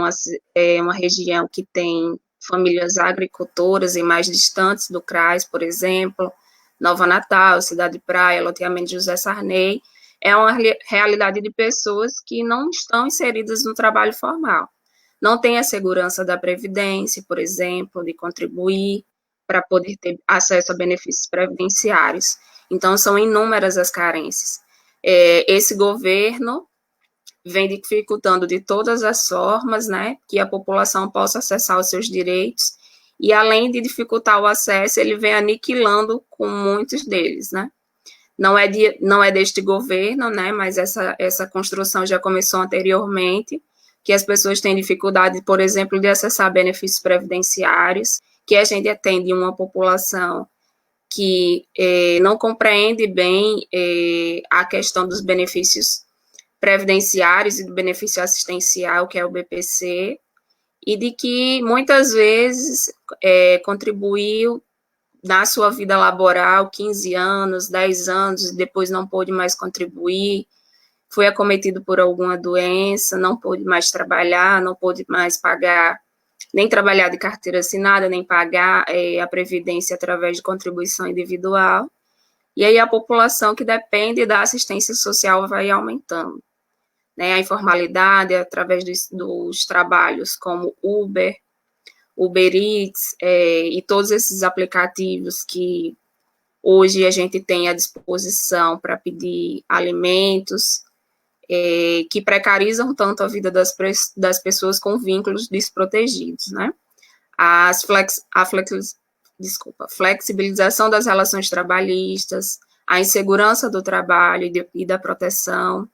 uma região que tem famílias agricultoras e mais distantes do CRAS, por exemplo, Nova Natal, Cidade Praia, loteamento José Sarney, é uma realidade de pessoas que não estão inseridas no trabalho formal. Não têm a segurança da Previdência, por exemplo, de contribuir para poder ter acesso a benefícios previdenciários. Então, são inúmeras as carências. Esse governo vem dificultando de todas as formas, né, que a população possa acessar os seus direitos, e além de dificultar o acesso, ele vem aniquilando com muitos deles, né. Não é deste governo, né, mas essa construção já começou anteriormente, que as pessoas têm dificuldade, por exemplo, de acessar benefícios previdenciários, que a gente atende uma população que não compreende bem a questão dos benefícios previdenciários e do benefício assistencial, que é o BPC, e de que muitas vezes contribuiu na sua vida laboral 15 anos, 10 anos, e depois não pôde mais contribuir, foi acometido por alguma doença, não pôde mais trabalhar, não pôde mais pagar, nem trabalhar de carteira assinada, nem pagar a Previdência através de contribuição individual, e aí a população que depende da assistência social vai aumentando. Né, a informalidade através dos trabalhos como Uber Eats e todos esses aplicativos que hoje a gente tem à disposição para pedir alimentos, que precarizam tanto a vida das pessoas com vínculos desprotegidos, né? A flexibilização das relações trabalhistas, a insegurança do trabalho e da proteção,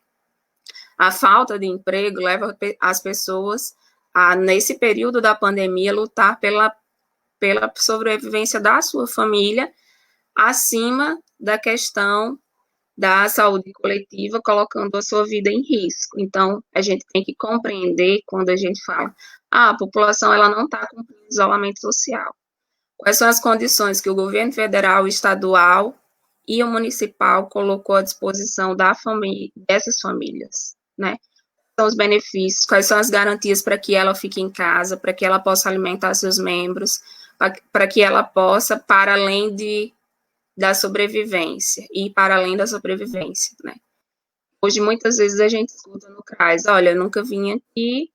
a falta de emprego leva as pessoas a, nesse período da pandemia, lutar pela sobrevivência da sua família, acima da questão da saúde coletiva, colocando a sua vida em risco. Então, a gente tem que compreender quando a gente fala, a população ela não está cumprindo isolamento social. Quais são as condições que o governo federal, estadual e o municipal colocou à disposição dessas famílias? Né? São os benefícios, quais são as garantias para que ela fique em casa, para que ela possa alimentar seus membros, para que ela possa, para além da sobrevivência, e para além da sobrevivência, né? Hoje, muitas vezes, a gente escuta no CRAS, olha, eu nunca vim aqui,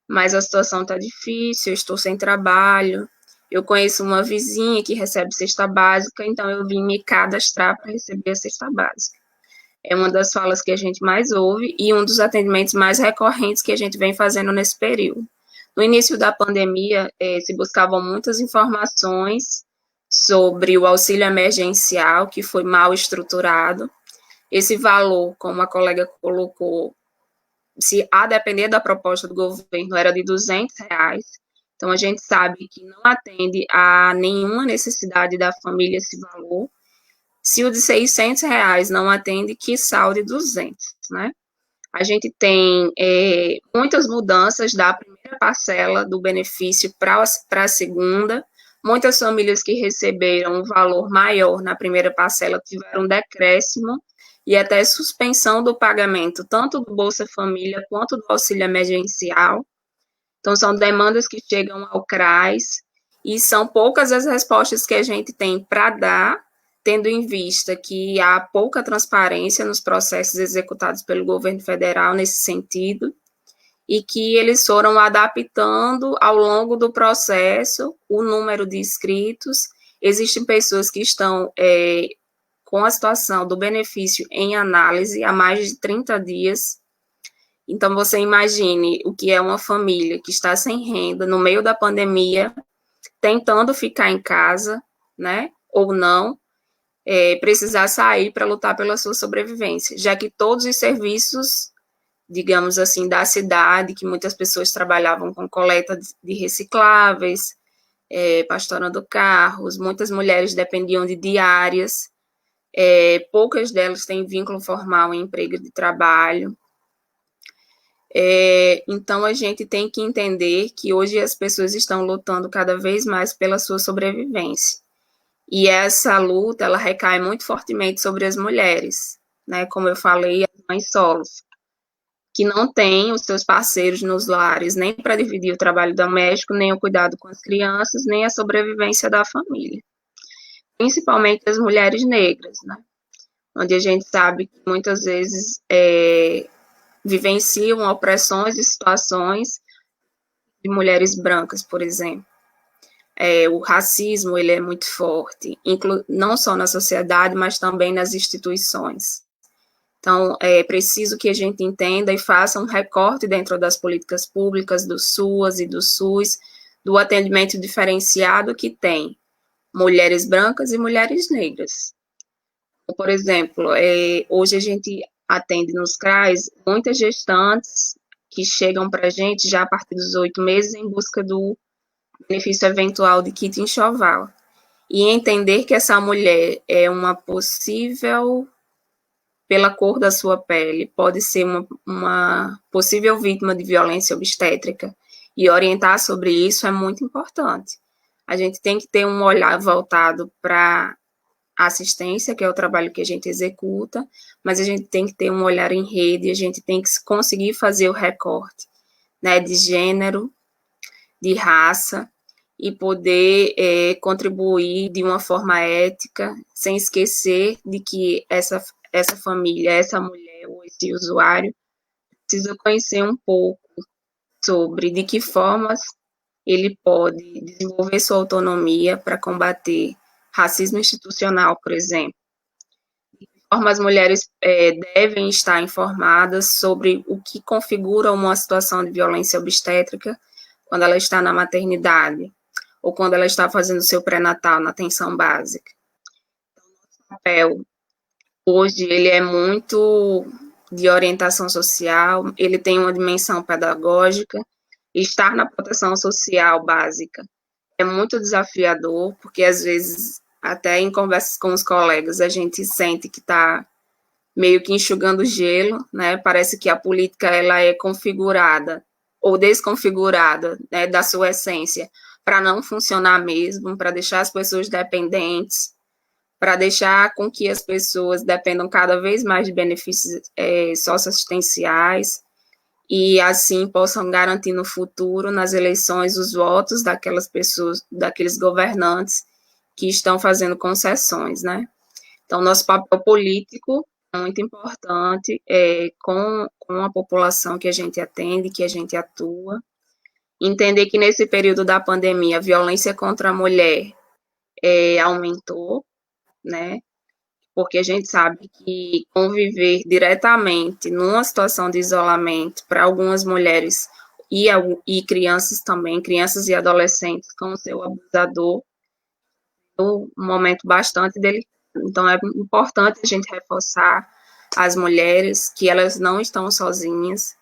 mas a situação está difícil, eu estou sem trabalho, eu conheço uma vizinha que recebe cesta básica, então eu vim me cadastrar para receber a cesta básica. É uma das falas que a gente mais ouve e um dos atendimentos mais recorrentes que a gente vem fazendo nesse período. No início da pandemia, se buscavam muitas informações sobre o auxílio emergencial, que foi mal estruturado. Esse valor, como a colega colocou, se a depender da proposta do governo, era de R$200. Então, a gente sabe que não atende a nenhuma necessidade da família esse valor. Se o de R$600 não atende, que salde 200, né? A gente tem muitas mudanças da primeira parcela do benefício para a segunda. Muitas famílias que receberam um valor maior na primeira parcela tiveram um decréscimo e até suspensão do pagamento, tanto do Bolsa Família quanto do auxílio emergencial. Então, são demandas que chegam ao CRAS e são poucas as respostas que a gente tem para dar, tendo em vista que há pouca transparência nos processos executados pelo governo federal nesse sentido, e que eles foram adaptando ao longo do processo o número de inscritos. Existem pessoas que estão com a situação do benefício em análise há mais de 30 dias. Então, você imagine o que é uma família que está sem renda, no meio da pandemia, tentando ficar em casa, né, ou não, precisar sair para lutar pela sua sobrevivência, já que todos os serviços, digamos assim, da cidade, que muitas pessoas trabalhavam com coleta de recicláveis, pastorando carros, muitas mulheres dependiam de diárias, poucas delas têm vínculo formal em emprego de trabalho. Então, a gente tem que entender que hoje as pessoas estão lutando cada vez mais pela sua sobrevivência. E essa luta, ela recai muito fortemente sobre as mulheres, né? Como eu falei, as mães solos, que não têm os seus parceiros nos lares, nem para dividir o trabalho doméstico, nem o cuidado com as crianças, nem a sobrevivência da família. Principalmente as mulheres negras, né? Onde a gente sabe que muitas vezes vivenciam opressões e situações de mulheres brancas, por exemplo. O racismo, ele é muito forte, não só na sociedade, mas também nas instituições. Então, é preciso que a gente entenda e faça um recorte dentro das políticas públicas, do SUAS e do SUS, do atendimento diferenciado que tem mulheres brancas e mulheres negras. Por exemplo, hoje a gente atende nos CRAs muitas gestantes que chegam para a gente já a partir dos 8 meses em busca do benefício eventual de kit enxoval. E entender que essa mulher é uma possível, pela cor da sua pele, pode ser uma possível vítima de violência obstétrica, e orientar sobre isso é muito importante. A gente tem que ter um olhar voltado para a assistência, que é o trabalho que a gente executa, mas a gente tem que ter um olhar em rede, a gente tem que conseguir fazer o recorte, né, de gênero, de raça, e poder contribuir de uma forma ética, sem esquecer de que essa família, essa mulher ou esse usuário precisa conhecer um pouco sobre de que formas ele pode desenvolver sua autonomia para combater racismo institucional, por exemplo. De que forma as mulheres devem estar informadas sobre o que configura uma situação de violência obstétrica quando ela está na maternidade, ou quando ela está fazendo seu pré-natal na atenção básica. Então, nosso papel hoje, ele é muito de orientação social, ele tem uma dimensão pedagógica. Estar na proteção social básica é muito desafiador, porque às vezes, até em conversas com os colegas, a gente sente que está meio que enxugando gelo, né? Parece que a política ela é configurada ou desconfigurada, né, da sua essência, para não funcionar mesmo, para deixar as pessoas dependentes, para deixar com que as pessoas dependam cada vez mais de benefícios socioassistenciais e assim possam garantir no futuro, nas eleições, os votos daquelas pessoas, daqueles governantes que estão fazendo concessões, né? Então, nosso papel político é muito importante com a população que a gente atende, que a gente atua. Entender que nesse período da pandemia a violência contra a mulher aumentou, né? Porque a gente sabe que conviver diretamente numa situação de isolamento para algumas mulheres e crianças também, crianças e adolescentes com o seu abusador, um momento bastante delicado. Então, é importante a gente reforçar às mulheres que elas não estão sozinhas,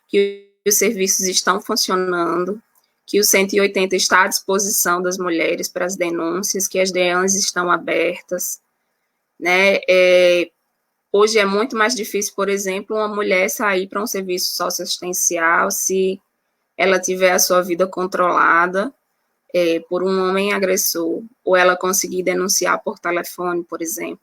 que os serviços estão funcionando, que o 180 está à disposição das mulheres para as denúncias, que as DEANs estão abertas, né? Hoje é muito mais difícil, por exemplo, uma mulher sair para um serviço socioassistencial se ela tiver a sua vida controlada por um homem agressor, ou ela conseguir denunciar por telefone, por exemplo.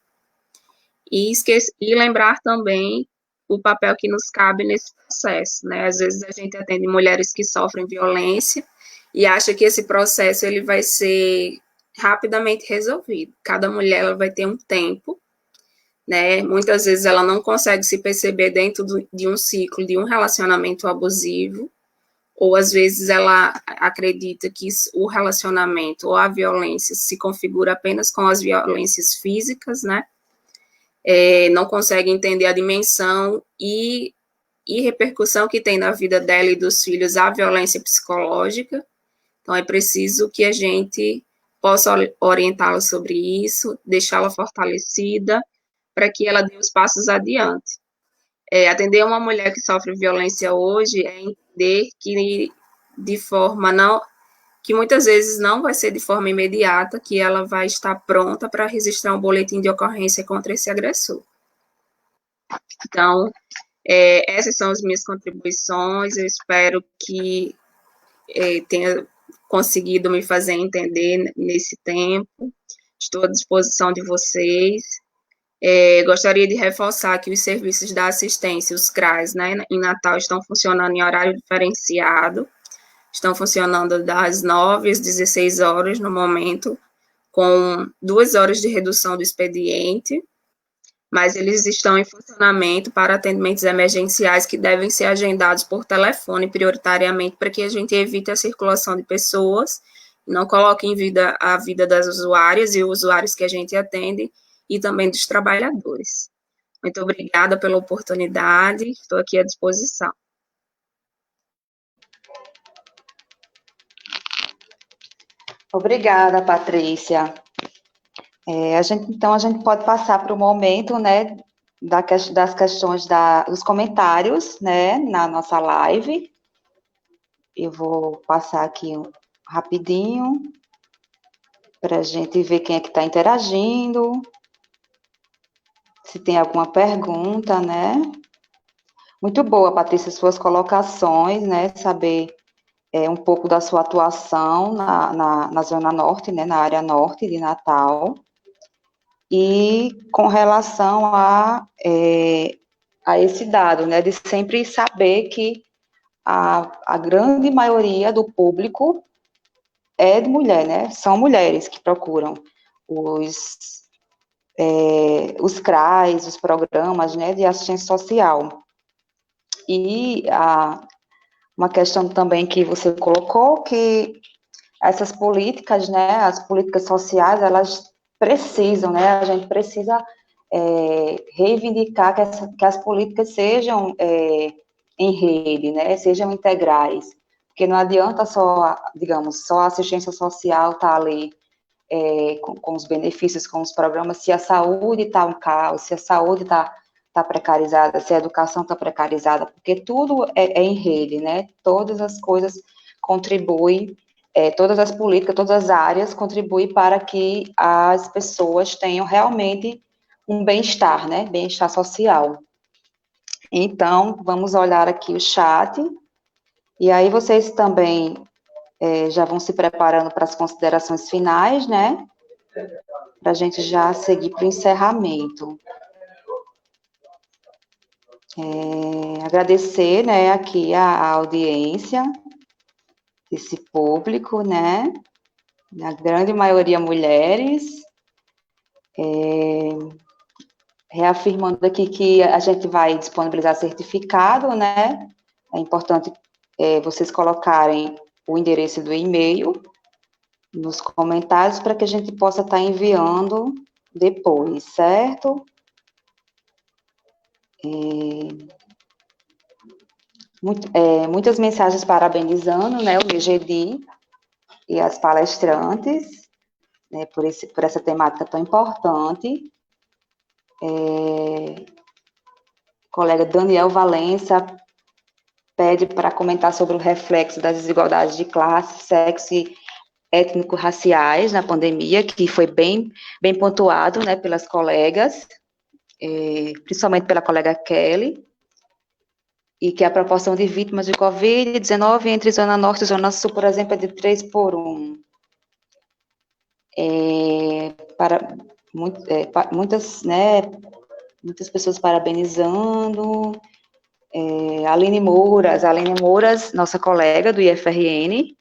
E lembrar também o papel que nos cabe nesse processo, né? Às vezes a gente atende mulheres que sofrem violência e acha que esse processo ele vai ser rapidamente resolvido. Cada mulher ela vai ter um tempo, né? Muitas vezes ela não consegue se perceber dentro de um ciclo, de um relacionamento abusivo, ou às vezes ela acredita que o relacionamento ou a violência se configura apenas com as violências físicas, né? Não consegue entender a dimensão e repercussão que tem na vida dela e dos filhos a violência psicológica. Então, é preciso que a gente possa orientá-la sobre isso, deixá-la fortalecida, para que ela dê os passos adiante. Atender uma mulher que sofre violência hoje é entender que de forma não, que muitas vezes não vai ser de forma imediata, que ela vai estar pronta para registrar um boletim de ocorrência contra esse agressor. Então, essas são as minhas contribuições, eu espero que tenha conseguido me fazer entender nesse tempo, estou à disposição de vocês. Gostaria de reforçar que os serviços da assistência, os CRAs, né, em Natal, estão funcionando em horário diferenciado, estão funcionando das 9 às 16 horas no momento, com 2 horas de redução do expediente, mas eles estão em funcionamento para atendimentos emergenciais que devem ser agendados por telefone prioritariamente para que a gente evite a circulação de pessoas, não coloque em a vida das usuárias e usuários que a gente atende e também dos trabalhadores. Muito obrigada pela oportunidade, estou aqui à disposição. Obrigada, Patrícia. Então, a gente pode passar para o momento, né, das questões dos comentários, né, na nossa live. Eu vou passar aqui rapidinho, para a gente ver quem é que está interagindo, se tem alguma pergunta, né. Muito boa, Patrícia, suas colocações, né, saber um pouco da sua atuação na Zona Norte, né, na área norte de Natal, e com relação a esse dado, né, de sempre saber que a grande maioria do público é de mulher, né, são mulheres que procuram os CRAs, os programas, né, de assistência social. E uma questão também que você colocou, que essas políticas, né, as políticas sociais, elas precisam, né, a gente precisa reivindicar que as políticas sejam em rede, né, sejam integrais, porque não adianta só, digamos, só a assistência social estar ali com os benefícios, com os programas, se a saúde está um caos, se a saúde está precarizada, se a educação está precarizada, porque tudo é em rede, né, todas as coisas contribuem, todas as políticas, todas as áreas contribuem para que as pessoas tenham realmente um bem-estar, né, bem-estar social. Então, vamos olhar aqui o chat, e aí vocês também já vão se preparando para as considerações finais, né, para a gente já seguir para o encerramento. Agradecer, né, aqui a audiência desse público, né, na grande maioria mulheres, reafirmando aqui que a gente vai disponibilizar certificado, né, é importante vocês colocarem o endereço do e-mail nos comentários para que a gente possa estar enviando depois, certo? Muitas mensagens parabenizando, né, o EGD e as palestrantes, né, por essa temática tão importante. Colega Daniel Valença pede para comentar sobre o reflexo das desigualdades de classe, sexo e étnico-raciais na pandemia, que foi bem pontuado, né, pelas colegas, principalmente pela colega Kelly, e que a proporção de vítimas de Covid-19 entre Zona Norte e Zona Sul, por exemplo, é de 3 por 1. Muitas pessoas parabenizando. Aline Mouras, nossa colega do IFRN,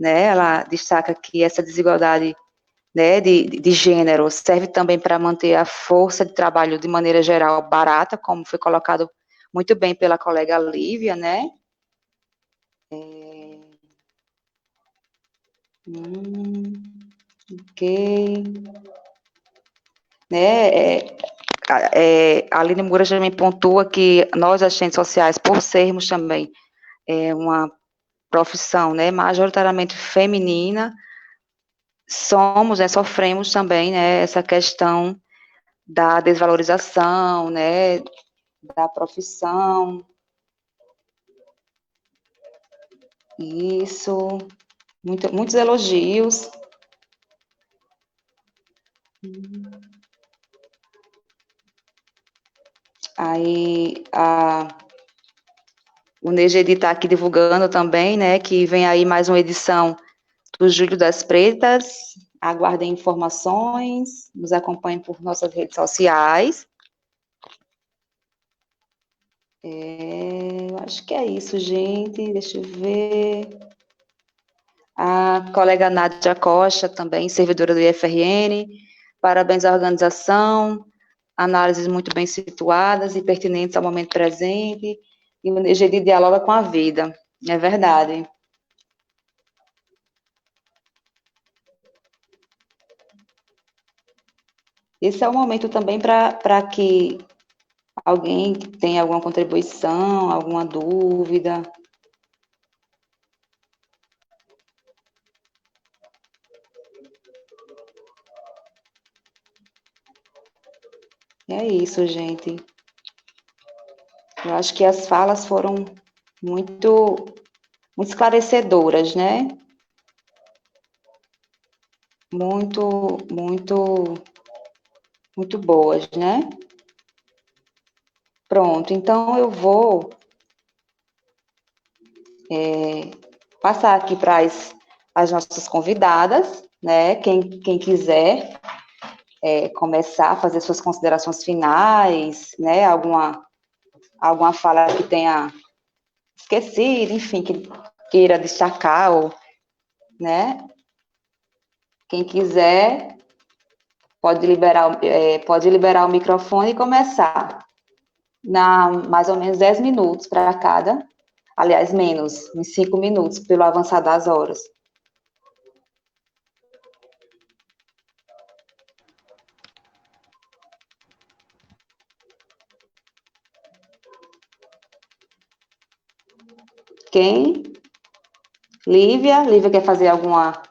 né, ela destaca que essa desigualdade, né, de gênero serve também para manter a força de trabalho de maneira geral barata, como foi colocado muito bem pela colega Lívia, né? Ok. Né, a Aline Moura também pontua que nós, assistentes sociais, por sermos também uma profissão, né, majoritariamente feminina, sofremos também, né, essa questão da desvalorização, né, da profissão. Isso, muitos elogios. Aí, o Negedi está aqui divulgando também, né, que vem aí mais uma edição do Júlio das Pretas. Aguardem informações, nos acompanhem por nossas redes sociais. Eu acho que é isso, gente. Deixa eu ver. A colega Nádia Costa, também servidora do IFRN. Parabéns à organização. Análises muito bem situadas e pertinentes ao momento presente. E o NGD dialoga com a vida. É verdade. Esse é o momento também para que alguém que tenha alguma contribuição, alguma dúvida. É isso, gente. Eu acho que as falas foram muito esclarecedoras, né? Muito boas, né? Pronto, então eu vou passar aqui para as nossas convidadas, né? Quem quiser começar a fazer suas considerações finais, né? Alguma fala que tenha esquecido, enfim, que queira destacar, né? Quem quiser pode liberar o microfone e começar. Mais ou menos 10 minutos para cada, aliás, menos, uns 5 minutos, pelo avançar das horas. Quem? Lívia? Lívia quer fazer alguma...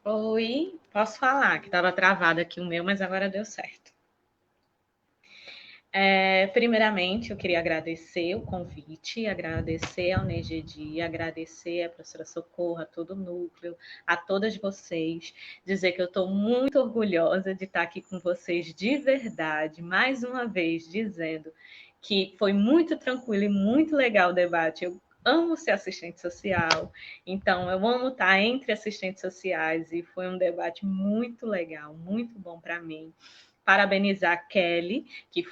Oi, posso falar, que estava travado aqui o meu, mas agora deu certo. Primeiramente, eu queria agradecer o convite, agradecer ao NGD, agradecer à professora Socorro, a todo o núcleo, a todas vocês, dizer que eu estou muito orgulhosa de estar aqui com vocês de verdade, mais uma vez dizendo que foi muito tranquilo e muito legal o debate. Eu amo ser assistente social, então eu amo estar entre assistentes sociais e foi um debate muito legal, muito bom para mim. Parabenizar a Kelly, que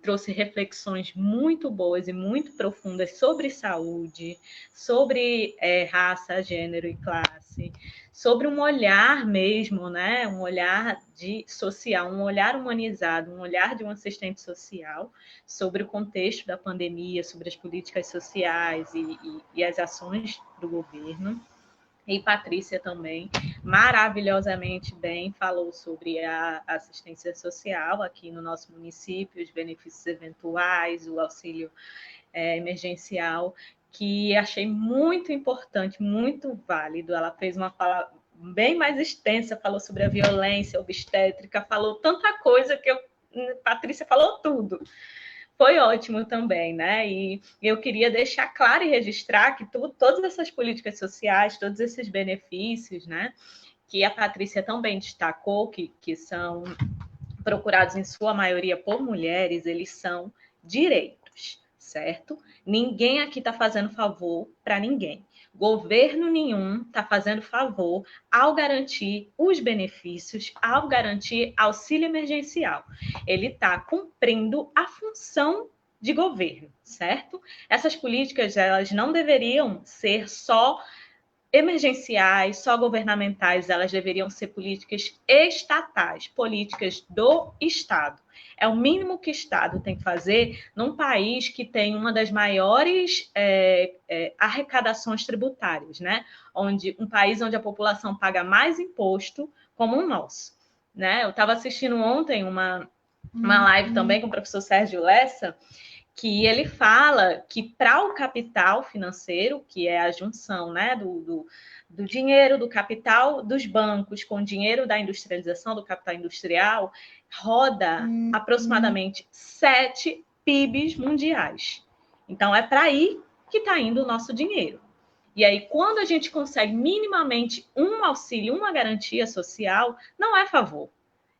trouxe reflexões muito boas e muito profundas sobre saúde, sobre raça, gênero e classe, sobre um olhar mesmo, né? Um olhar social, um olhar humanizado, um olhar de um assistente social sobre o contexto da pandemia, sobre as políticas sociais e as ações do governo. E Patrícia também, maravilhosamente bem, falou sobre a assistência social aqui no nosso município, os benefícios eventuais, o auxílio emergencial, que achei muito importante, muito válido. Ela fez uma fala bem mais extensa, falou sobre a violência obstétrica, falou tanta coisa que Patrícia falou tudo. Foi ótimo também, né? E eu queria deixar claro e registrar que todas essas políticas sociais, todos esses benefícios, né, que a Patrícia também destacou, que são procurados em sua maioria por mulheres, eles são direitos, certo? Ninguém aqui está fazendo favor para ninguém. Governo nenhum está fazendo favor ao garantir os benefícios, ao garantir auxílio emergencial. Ele está cumprindo a função de governo, certo? Essas políticas, elas não deveriam ser só emergenciais, só governamentais, elas deveriam ser políticas estatais, políticas do Estado. É o mínimo que o Estado tem que fazer num país que tem uma das maiores arrecadações tributárias, né? Um país onde a população paga mais imposto, como o nosso, né? Eu estava assistindo ontem uma live também com o professor Sérgio Lessa, que ele fala que para o capital financeiro, que é a junção, né, do dinheiro do capital dos bancos com o dinheiro da industrialização, do capital industrial, roda aproximadamente 7 PIBs mundiais. Então, é para aí que está indo o nosso dinheiro. E aí, quando a gente consegue minimamente um auxílio, uma garantia social, não é favor,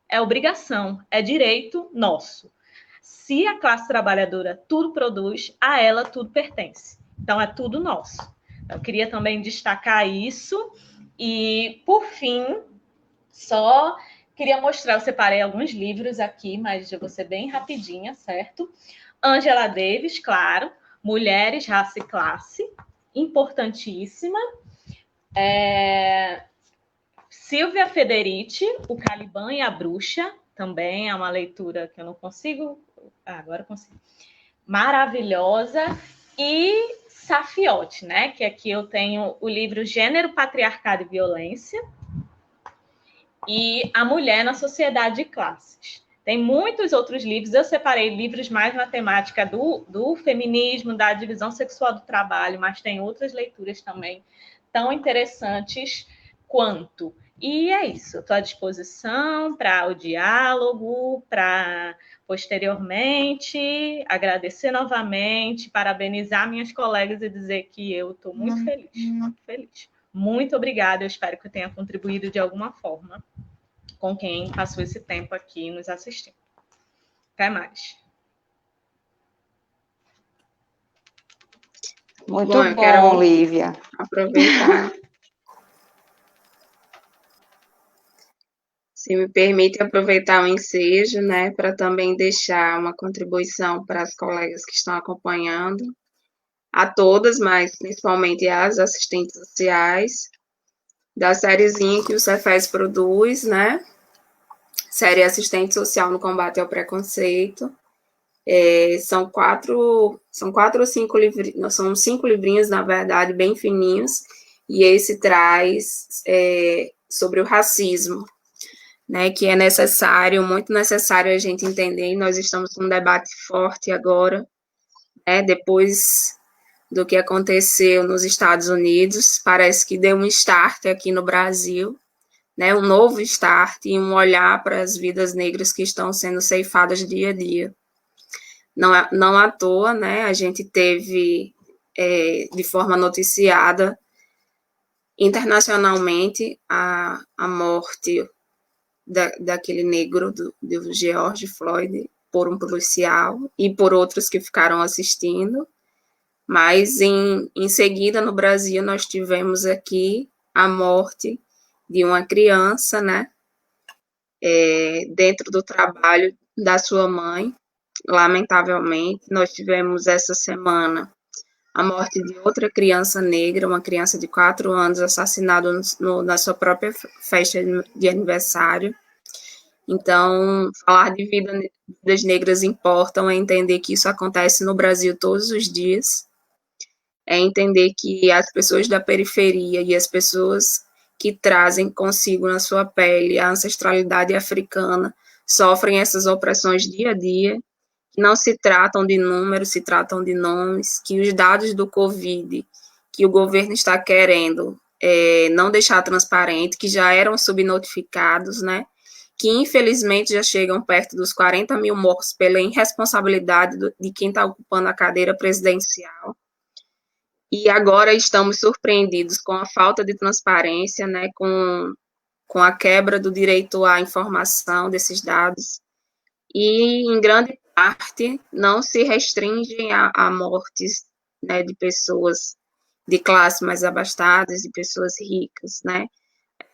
é obrigação, é direito nosso. Se a classe trabalhadora tudo produz, a ela tudo pertence. Então, é tudo nosso. Eu queria também destacar isso. E, por fim, só queria mostrar, eu separei alguns livros aqui, mas eu vou ser bem rapidinha, certo? Angela Davis, claro. Mulheres, Raça e Classe. Importantíssima. Silvia Federici, O Caliban e a Bruxa. Também é uma leitura que eu não consigo... agora eu consigo. Maravilhosa. E Safiotti, né? Que aqui eu tenho o livro Gênero, Patriarcado e Violência. E A Mulher na Sociedade de Classes. Tem muitos outros livros. Eu separei livros mais na temática do feminismo, da divisão sexual do trabalho, mas tem outras leituras também tão interessantes quanto... E é isso, estou à disposição para o diálogo, para posteriormente agradecer novamente, parabenizar minhas colegas e dizer que eu estou muito feliz, muito feliz. Muito obrigada, eu espero que eu tenha contribuído de alguma forma com quem passou esse tempo aqui nos assistindo. Até mais. Muito bom, Lívia. Aproveitar. Se me permite aproveitar o ensejo, né, para também deixar uma contribuição para as colegas que estão acompanhando, a todas, mas principalmente às assistentes sociais, da sériezinha que o Cefes produz, né, série Assistente Social no Combate ao Preconceito. São 4 ou 5 livrinhos, são 5 livrinhos, na verdade, bem fininhos, e esse traz sobre o racismo, né, que é necessário, muito necessário a gente entender, e nós estamos com um debate forte agora, né, depois do que aconteceu nos Estados Unidos, parece que deu um start aqui no Brasil, né, um novo start e um olhar para as vidas negras que estão sendo ceifadas dia a dia. Não à toa, né, a gente teve, de forma noticiada, internacionalmente, a morte daquele negro, do George Floyd, por um policial e por outros que ficaram assistindo, mas em seguida no Brasil nós tivemos aqui a morte de uma criança, né, dentro do trabalho da sua mãe, lamentavelmente. Nós tivemos essa semana a morte de outra criança negra, uma criança de 4 anos assassinada na sua própria festa de aniversário. Então, falar de vidas negras importam, é entender que isso acontece no Brasil todos os dias, é entender que as pessoas da periferia e as pessoas que trazem consigo na sua pele a ancestralidade africana sofrem essas opressões dia a dia, que não se tratam de números, se tratam de nomes, que os dados do Covid, que o governo está querendo não deixar transparente, que já eram subnotificados, né? Que infelizmente já chegam perto dos 40 mil mortos pela irresponsabilidade de quem está ocupando a cadeira presidencial. E agora estamos surpreendidos com a falta de transparência, né? Com a quebra do direito à informação desses dados. E, em grande parte, não se restringem a mortes, né, de pessoas de classe mais abastadas, de pessoas ricas, né?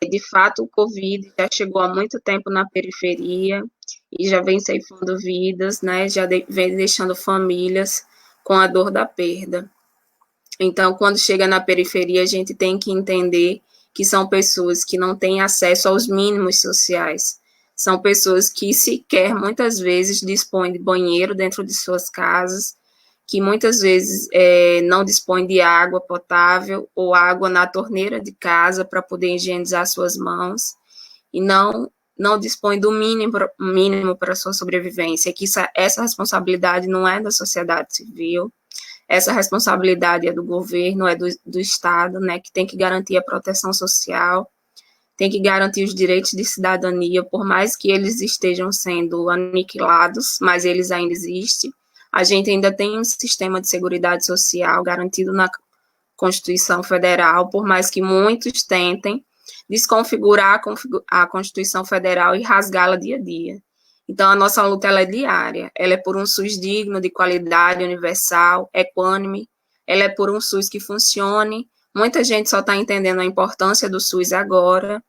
De fato, o Covid já chegou há muito tempo na periferia e já vem ceifando vidas, né? Já vem deixando famílias com a dor da perda. Então, quando chega na periferia, a gente tem que entender que são pessoas que não têm acesso aos mínimos sociais. São pessoas que sequer, muitas vezes, dispõem de banheiro dentro de suas casas, que muitas vezes não dispõem de água potável ou água na torneira de casa para poder higienizar suas mãos, e não dispõem do mínimo para sua sobrevivência, que essa responsabilidade não é da sociedade civil, essa responsabilidade é do governo, é do Estado, né, que tem que garantir a proteção social, tem que garantir os direitos de cidadania, por mais que eles estejam sendo aniquilados, mas eles ainda existem. A gente ainda tem um sistema de seguridade social garantido na Constituição Federal, por mais que muitos tentem desconfigurar a Constituição Federal e rasgá-la dia a dia. Então, a nossa luta ela é diária, ela é por um SUS digno, de qualidade, universal, equânime, ela é por um SUS que funcione. Muita gente só está entendendo a importância do SUS agora,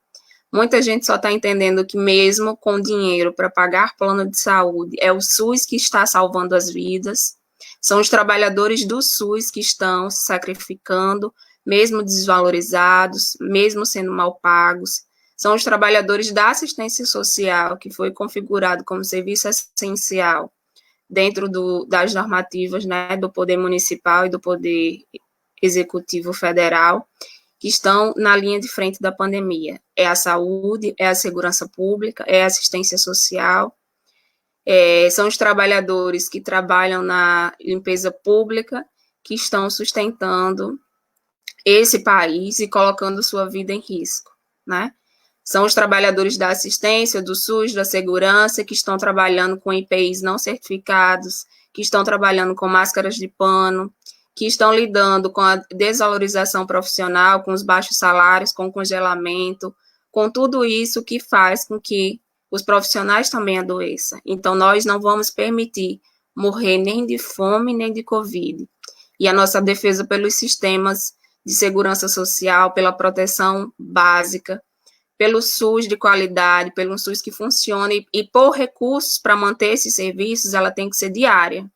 muita gente só está entendendo que mesmo com dinheiro para pagar plano de saúde, é o SUS que está salvando as vidas, são os trabalhadores do SUS que estão se sacrificando, mesmo desvalorizados, mesmo sendo mal pagos, são os trabalhadores da assistência social, que foi configurado como serviço essencial dentro das normativas, né, do Poder Municipal e do Poder Executivo Federal, que estão na linha de frente da pandemia. É a saúde, é a segurança pública, é a assistência social, são os trabalhadores que trabalham na limpeza pública, que estão sustentando esse país e colocando sua vida em risco, né? São os trabalhadores da assistência, do SUS, da segurança, que estão trabalhando com EPIs não certificados, que estão trabalhando com máscaras de pano, que estão lidando com a desvalorização profissional, com os baixos salários, com o congelamento, com tudo isso que faz com que os profissionais também adoeçam. Então, nós não vamos permitir morrer nem de fome, nem de Covid. E a nossa defesa pelos sistemas de segurança social, pela proteção básica, pelo SUS de qualidade, pelo SUS que funcione, e por recursos para manter esses serviços, ela tem que ser diária.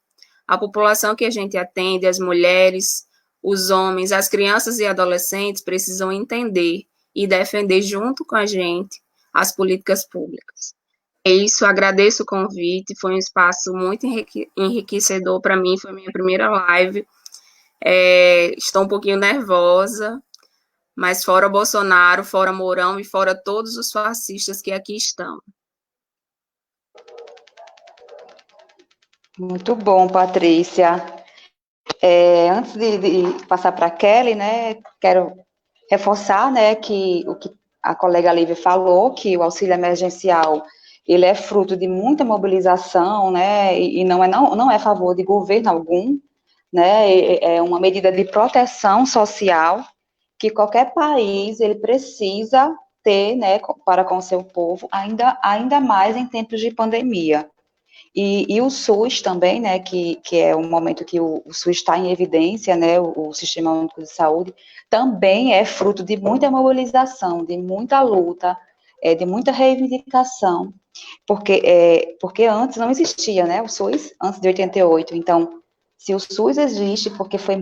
A população que a gente atende, as mulheres, os homens, as crianças e adolescentes precisam entender e defender junto com a gente as políticas públicas. É isso, agradeço o convite, foi um espaço muito enriquecedor para mim, foi minha primeira live, estou um pouquinho nervosa, mas fora Bolsonaro, fora Mourão e fora todos os fascistas que aqui estão. Muito bom, Patrícia. Antes de passar para a Kelly, né, quero reforçar, né, que o que a colega Lívia falou, que o auxílio emergencial, ele é fruto de muita mobilização, né, e não é a favor de governo algum, né, é uma medida de proteção social que qualquer país, ele precisa ter, né, para com o seu povo, ainda mais em tempos de pandemia. E o SUS também, né, que é um momento que o SUS está em evidência, né, o Sistema Único de Saúde, também é fruto de muita mobilização, de muita luta, de muita reivindicação, porque antes não existia, né, o SUS, antes de 88, então, se o SUS existe, porque foi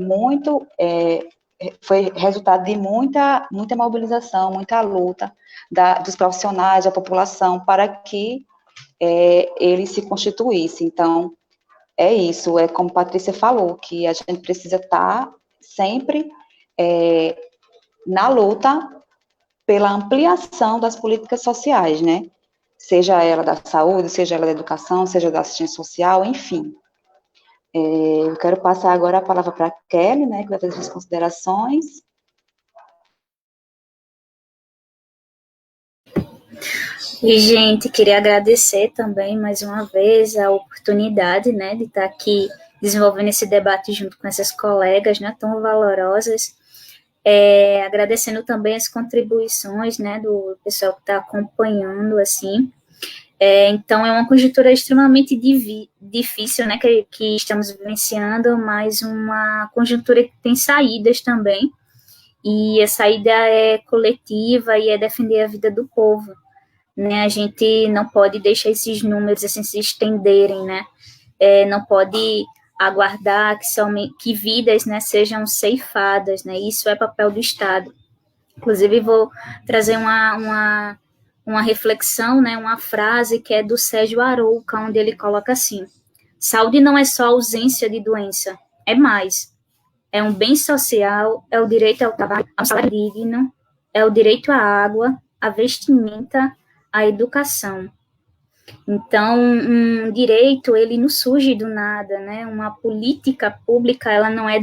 resultado de muita mobilização, muita luta dos profissionais, da população, para que ele se constituísse. Então, é isso, é como a Patrícia falou, que a gente precisa estar sempre na luta pela ampliação das políticas sociais, né? Seja ela da saúde, seja ela da educação, seja da assistência social, enfim. Eu quero passar agora a palavra para a Kelly, né, que vai fazer as considerações. E, gente, queria agradecer também, mais uma vez, a oportunidade, né, de estar aqui desenvolvendo esse debate junto com essas colegas, né, tão valorosas, agradecendo também as contribuições, né, do pessoal que está acompanhando, assim. Então, é uma conjuntura extremamente difícil, né, que estamos vivenciando, mas uma conjuntura que tem saídas também, e a saída é coletiva e é defender a vida do povo, né, a gente não pode deixar esses números, assim, se estenderem, né, não pode aguardar que vidas, né, sejam ceifadas, né, isso é papel do Estado. Inclusive, vou trazer uma reflexão, né, uma frase que é do Sérgio Arouca, onde ele coloca assim: saúde não é só ausência de doença, é mais. É um bem social, é o direito ao trabalho, ao salário digno, é o direito à água, à vestimenta, à educação. Então, um direito, ele não surge do nada, né? Uma política pública, ela não é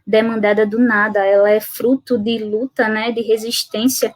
demandada do nada, ela é fruto de luta, né, de resistência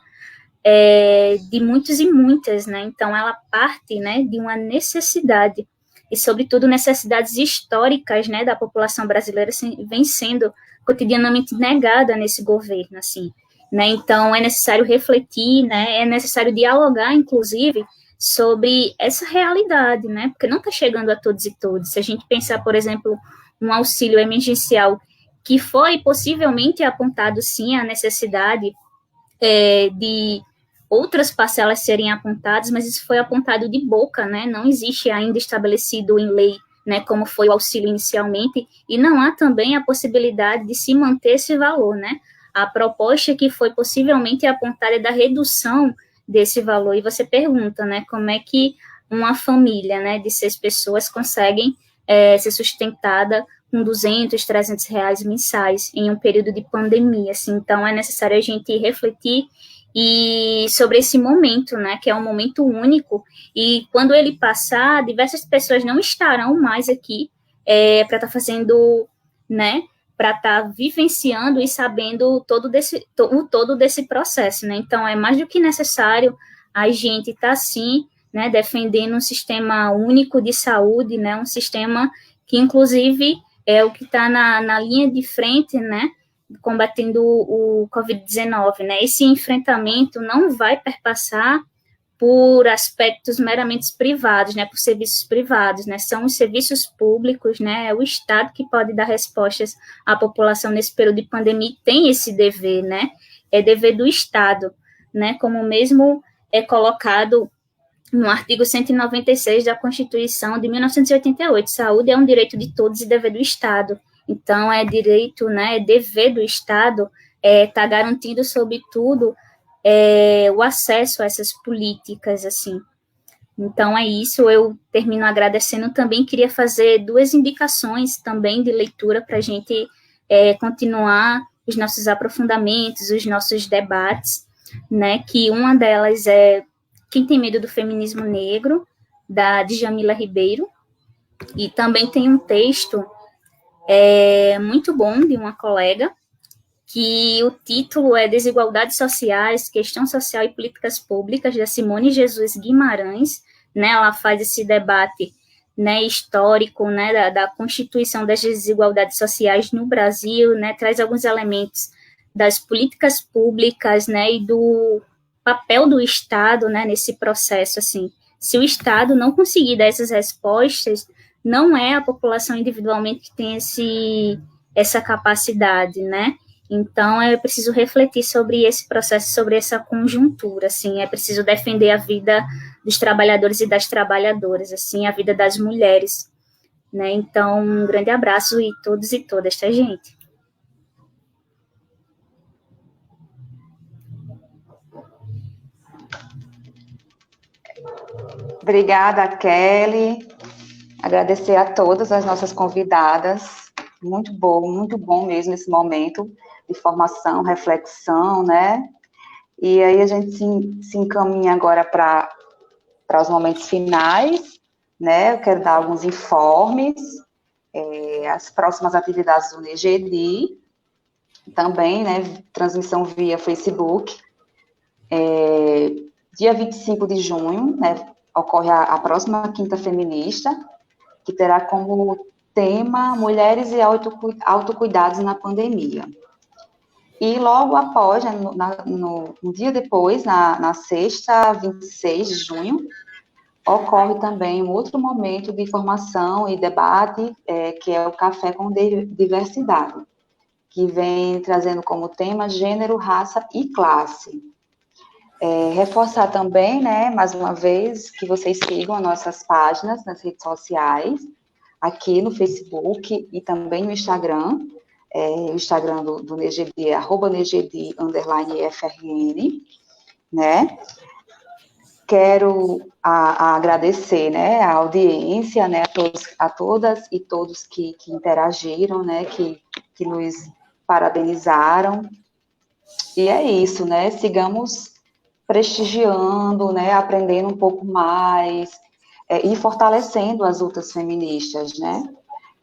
de muitos e muitas, né? Então, ela parte, né, de uma necessidade, e, sobretudo, necessidades históricas, né, da população brasileira vem sendo cotidianamente negada nesse governo, assim, né? Então, é necessário refletir, né? É necessário dialogar, inclusive, sobre essa realidade, né? Porque não está chegando a todos e todas. Se a gente pensar, por exemplo, um auxílio emergencial que foi possivelmente apontado, sim, a necessidade de outras parcelas serem apontadas, mas isso foi apontado de boca, né? Não existe ainda estabelecido em lei, né, como foi o auxílio inicialmente, e não há também a possibilidade de se manter esse valor, né? A proposta que foi possivelmente apontada é da redução desse valor, e você pergunta, né, como é que uma família, né, de 6 pessoas conseguem ser sustentada com 200, 300 reais mensais em um período de pandemia, assim. Então é necessário a gente refletir e sobre esse momento, né, que é um momento único, e quando ele passar, diversas pessoas não estarão mais aqui para estar fazendo, né, para estar vivenciando e sabendo o todo desse processo, né. Então é mais do que necessário a gente estar, sim, né, defendendo um sistema único de saúde, né, um sistema que, inclusive, é o que está na linha de frente, né, combatendo o Covid-19, né? Esse enfrentamento não vai perpassar por aspectos meramente privados, né, por serviços privados, né, são os serviços públicos, né, é o Estado que pode dar respostas à população nesse período de pandemia e tem esse dever, né, é dever do Estado, né, como mesmo é colocado no artigo 196 da Constituição de 1988, saúde é um direito de todos e dever do Estado. Então, é direito, né, é dever do Estado tá garantindo, sobretudo, o acesso a essas políticas, assim. Então, é isso, eu termino agradecendo também, queria fazer 2 indicações também de leitura para a gente continuar os nossos aprofundamentos, os nossos debates, né, que uma delas é Quem Tem Medo do Feminismo Negro, da Djamila Ribeiro, e também tem um texto muito bom de uma colega, que o título é Desigualdades Sociais, Questão Social e Políticas Públicas, da Simone Jesus Guimarães, né, ela faz esse debate, né, histórico, né, da constituição das desigualdades sociais no Brasil, né, traz alguns elementos das políticas públicas, né, e do papel do Estado, né, nesse processo, assim. Se o Estado não conseguir dar essas respostas, não é a população individualmente que tem essa capacidade, né? Então, é preciso refletir sobre esse processo, sobre essa conjuntura, assim, é preciso defender a vida dos trabalhadores e das trabalhadoras, assim, a vida das mulheres, né? Então, um grande abraço e todos e todas, tá, gente? Obrigada, Kelly. Agradecer a todas as nossas convidadas. Muito bom mesmo esse momento de formação, reflexão, né? E aí a gente se encaminha agora para os momentos finais, né? Eu quero dar alguns informes, as próximas atividades do NGD, também, né? Transmissão via Facebook. Dia 25 de junho, né, ocorre a próxima Quinta Feminista, que terá como tema Mulheres e Autocuidados na Pandemia. E logo após, né, no dia depois, na sexta, 26 de junho, ocorre também um outro momento de formação e debate, que é o Café com Diversidade, que vem trazendo como tema gênero, raça e classe. Reforçar também, né, mais uma vez, que vocês sigam as nossas páginas nas redes sociais, aqui no Facebook e também no Instagram. O Instagram do NEGEDI é @NEGEDI_FRN, né? Quero agradecer, né, a audiência, né, a todas e todos que interagiram, né, que nos parabenizaram. E é isso, né? Sigamos prestigiando, né, aprendendo um pouco mais, e fortalecendo as lutas feministas, né?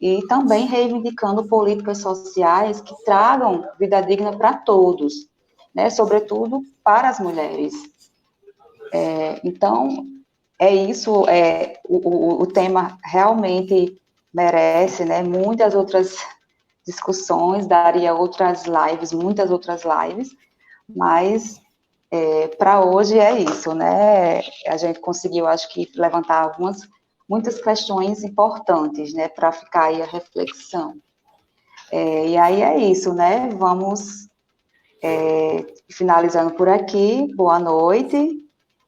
E também reivindicando políticas sociais que tragam vida digna para todos, né? Sobretudo para as mulheres. Então, é isso, o tema realmente merece, né, muitas outras discussões, daria outras lives, muitas outras lives, mas para hoje é isso, né? A gente conseguiu, acho que, levantar muitas questões importantes, né, para ficar aí a reflexão. E aí é isso, né? Vamos finalizando por aqui. Boa noite.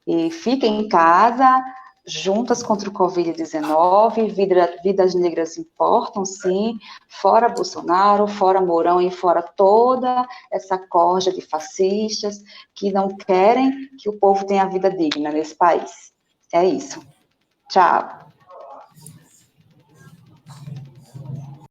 E fiquem em casa, juntas contra o Covid-19, vidas negras importam, sim, fora Bolsonaro, fora Mourão e fora toda essa corja de fascistas que não querem que o povo tenha vida digna nesse país. É isso. Tchau.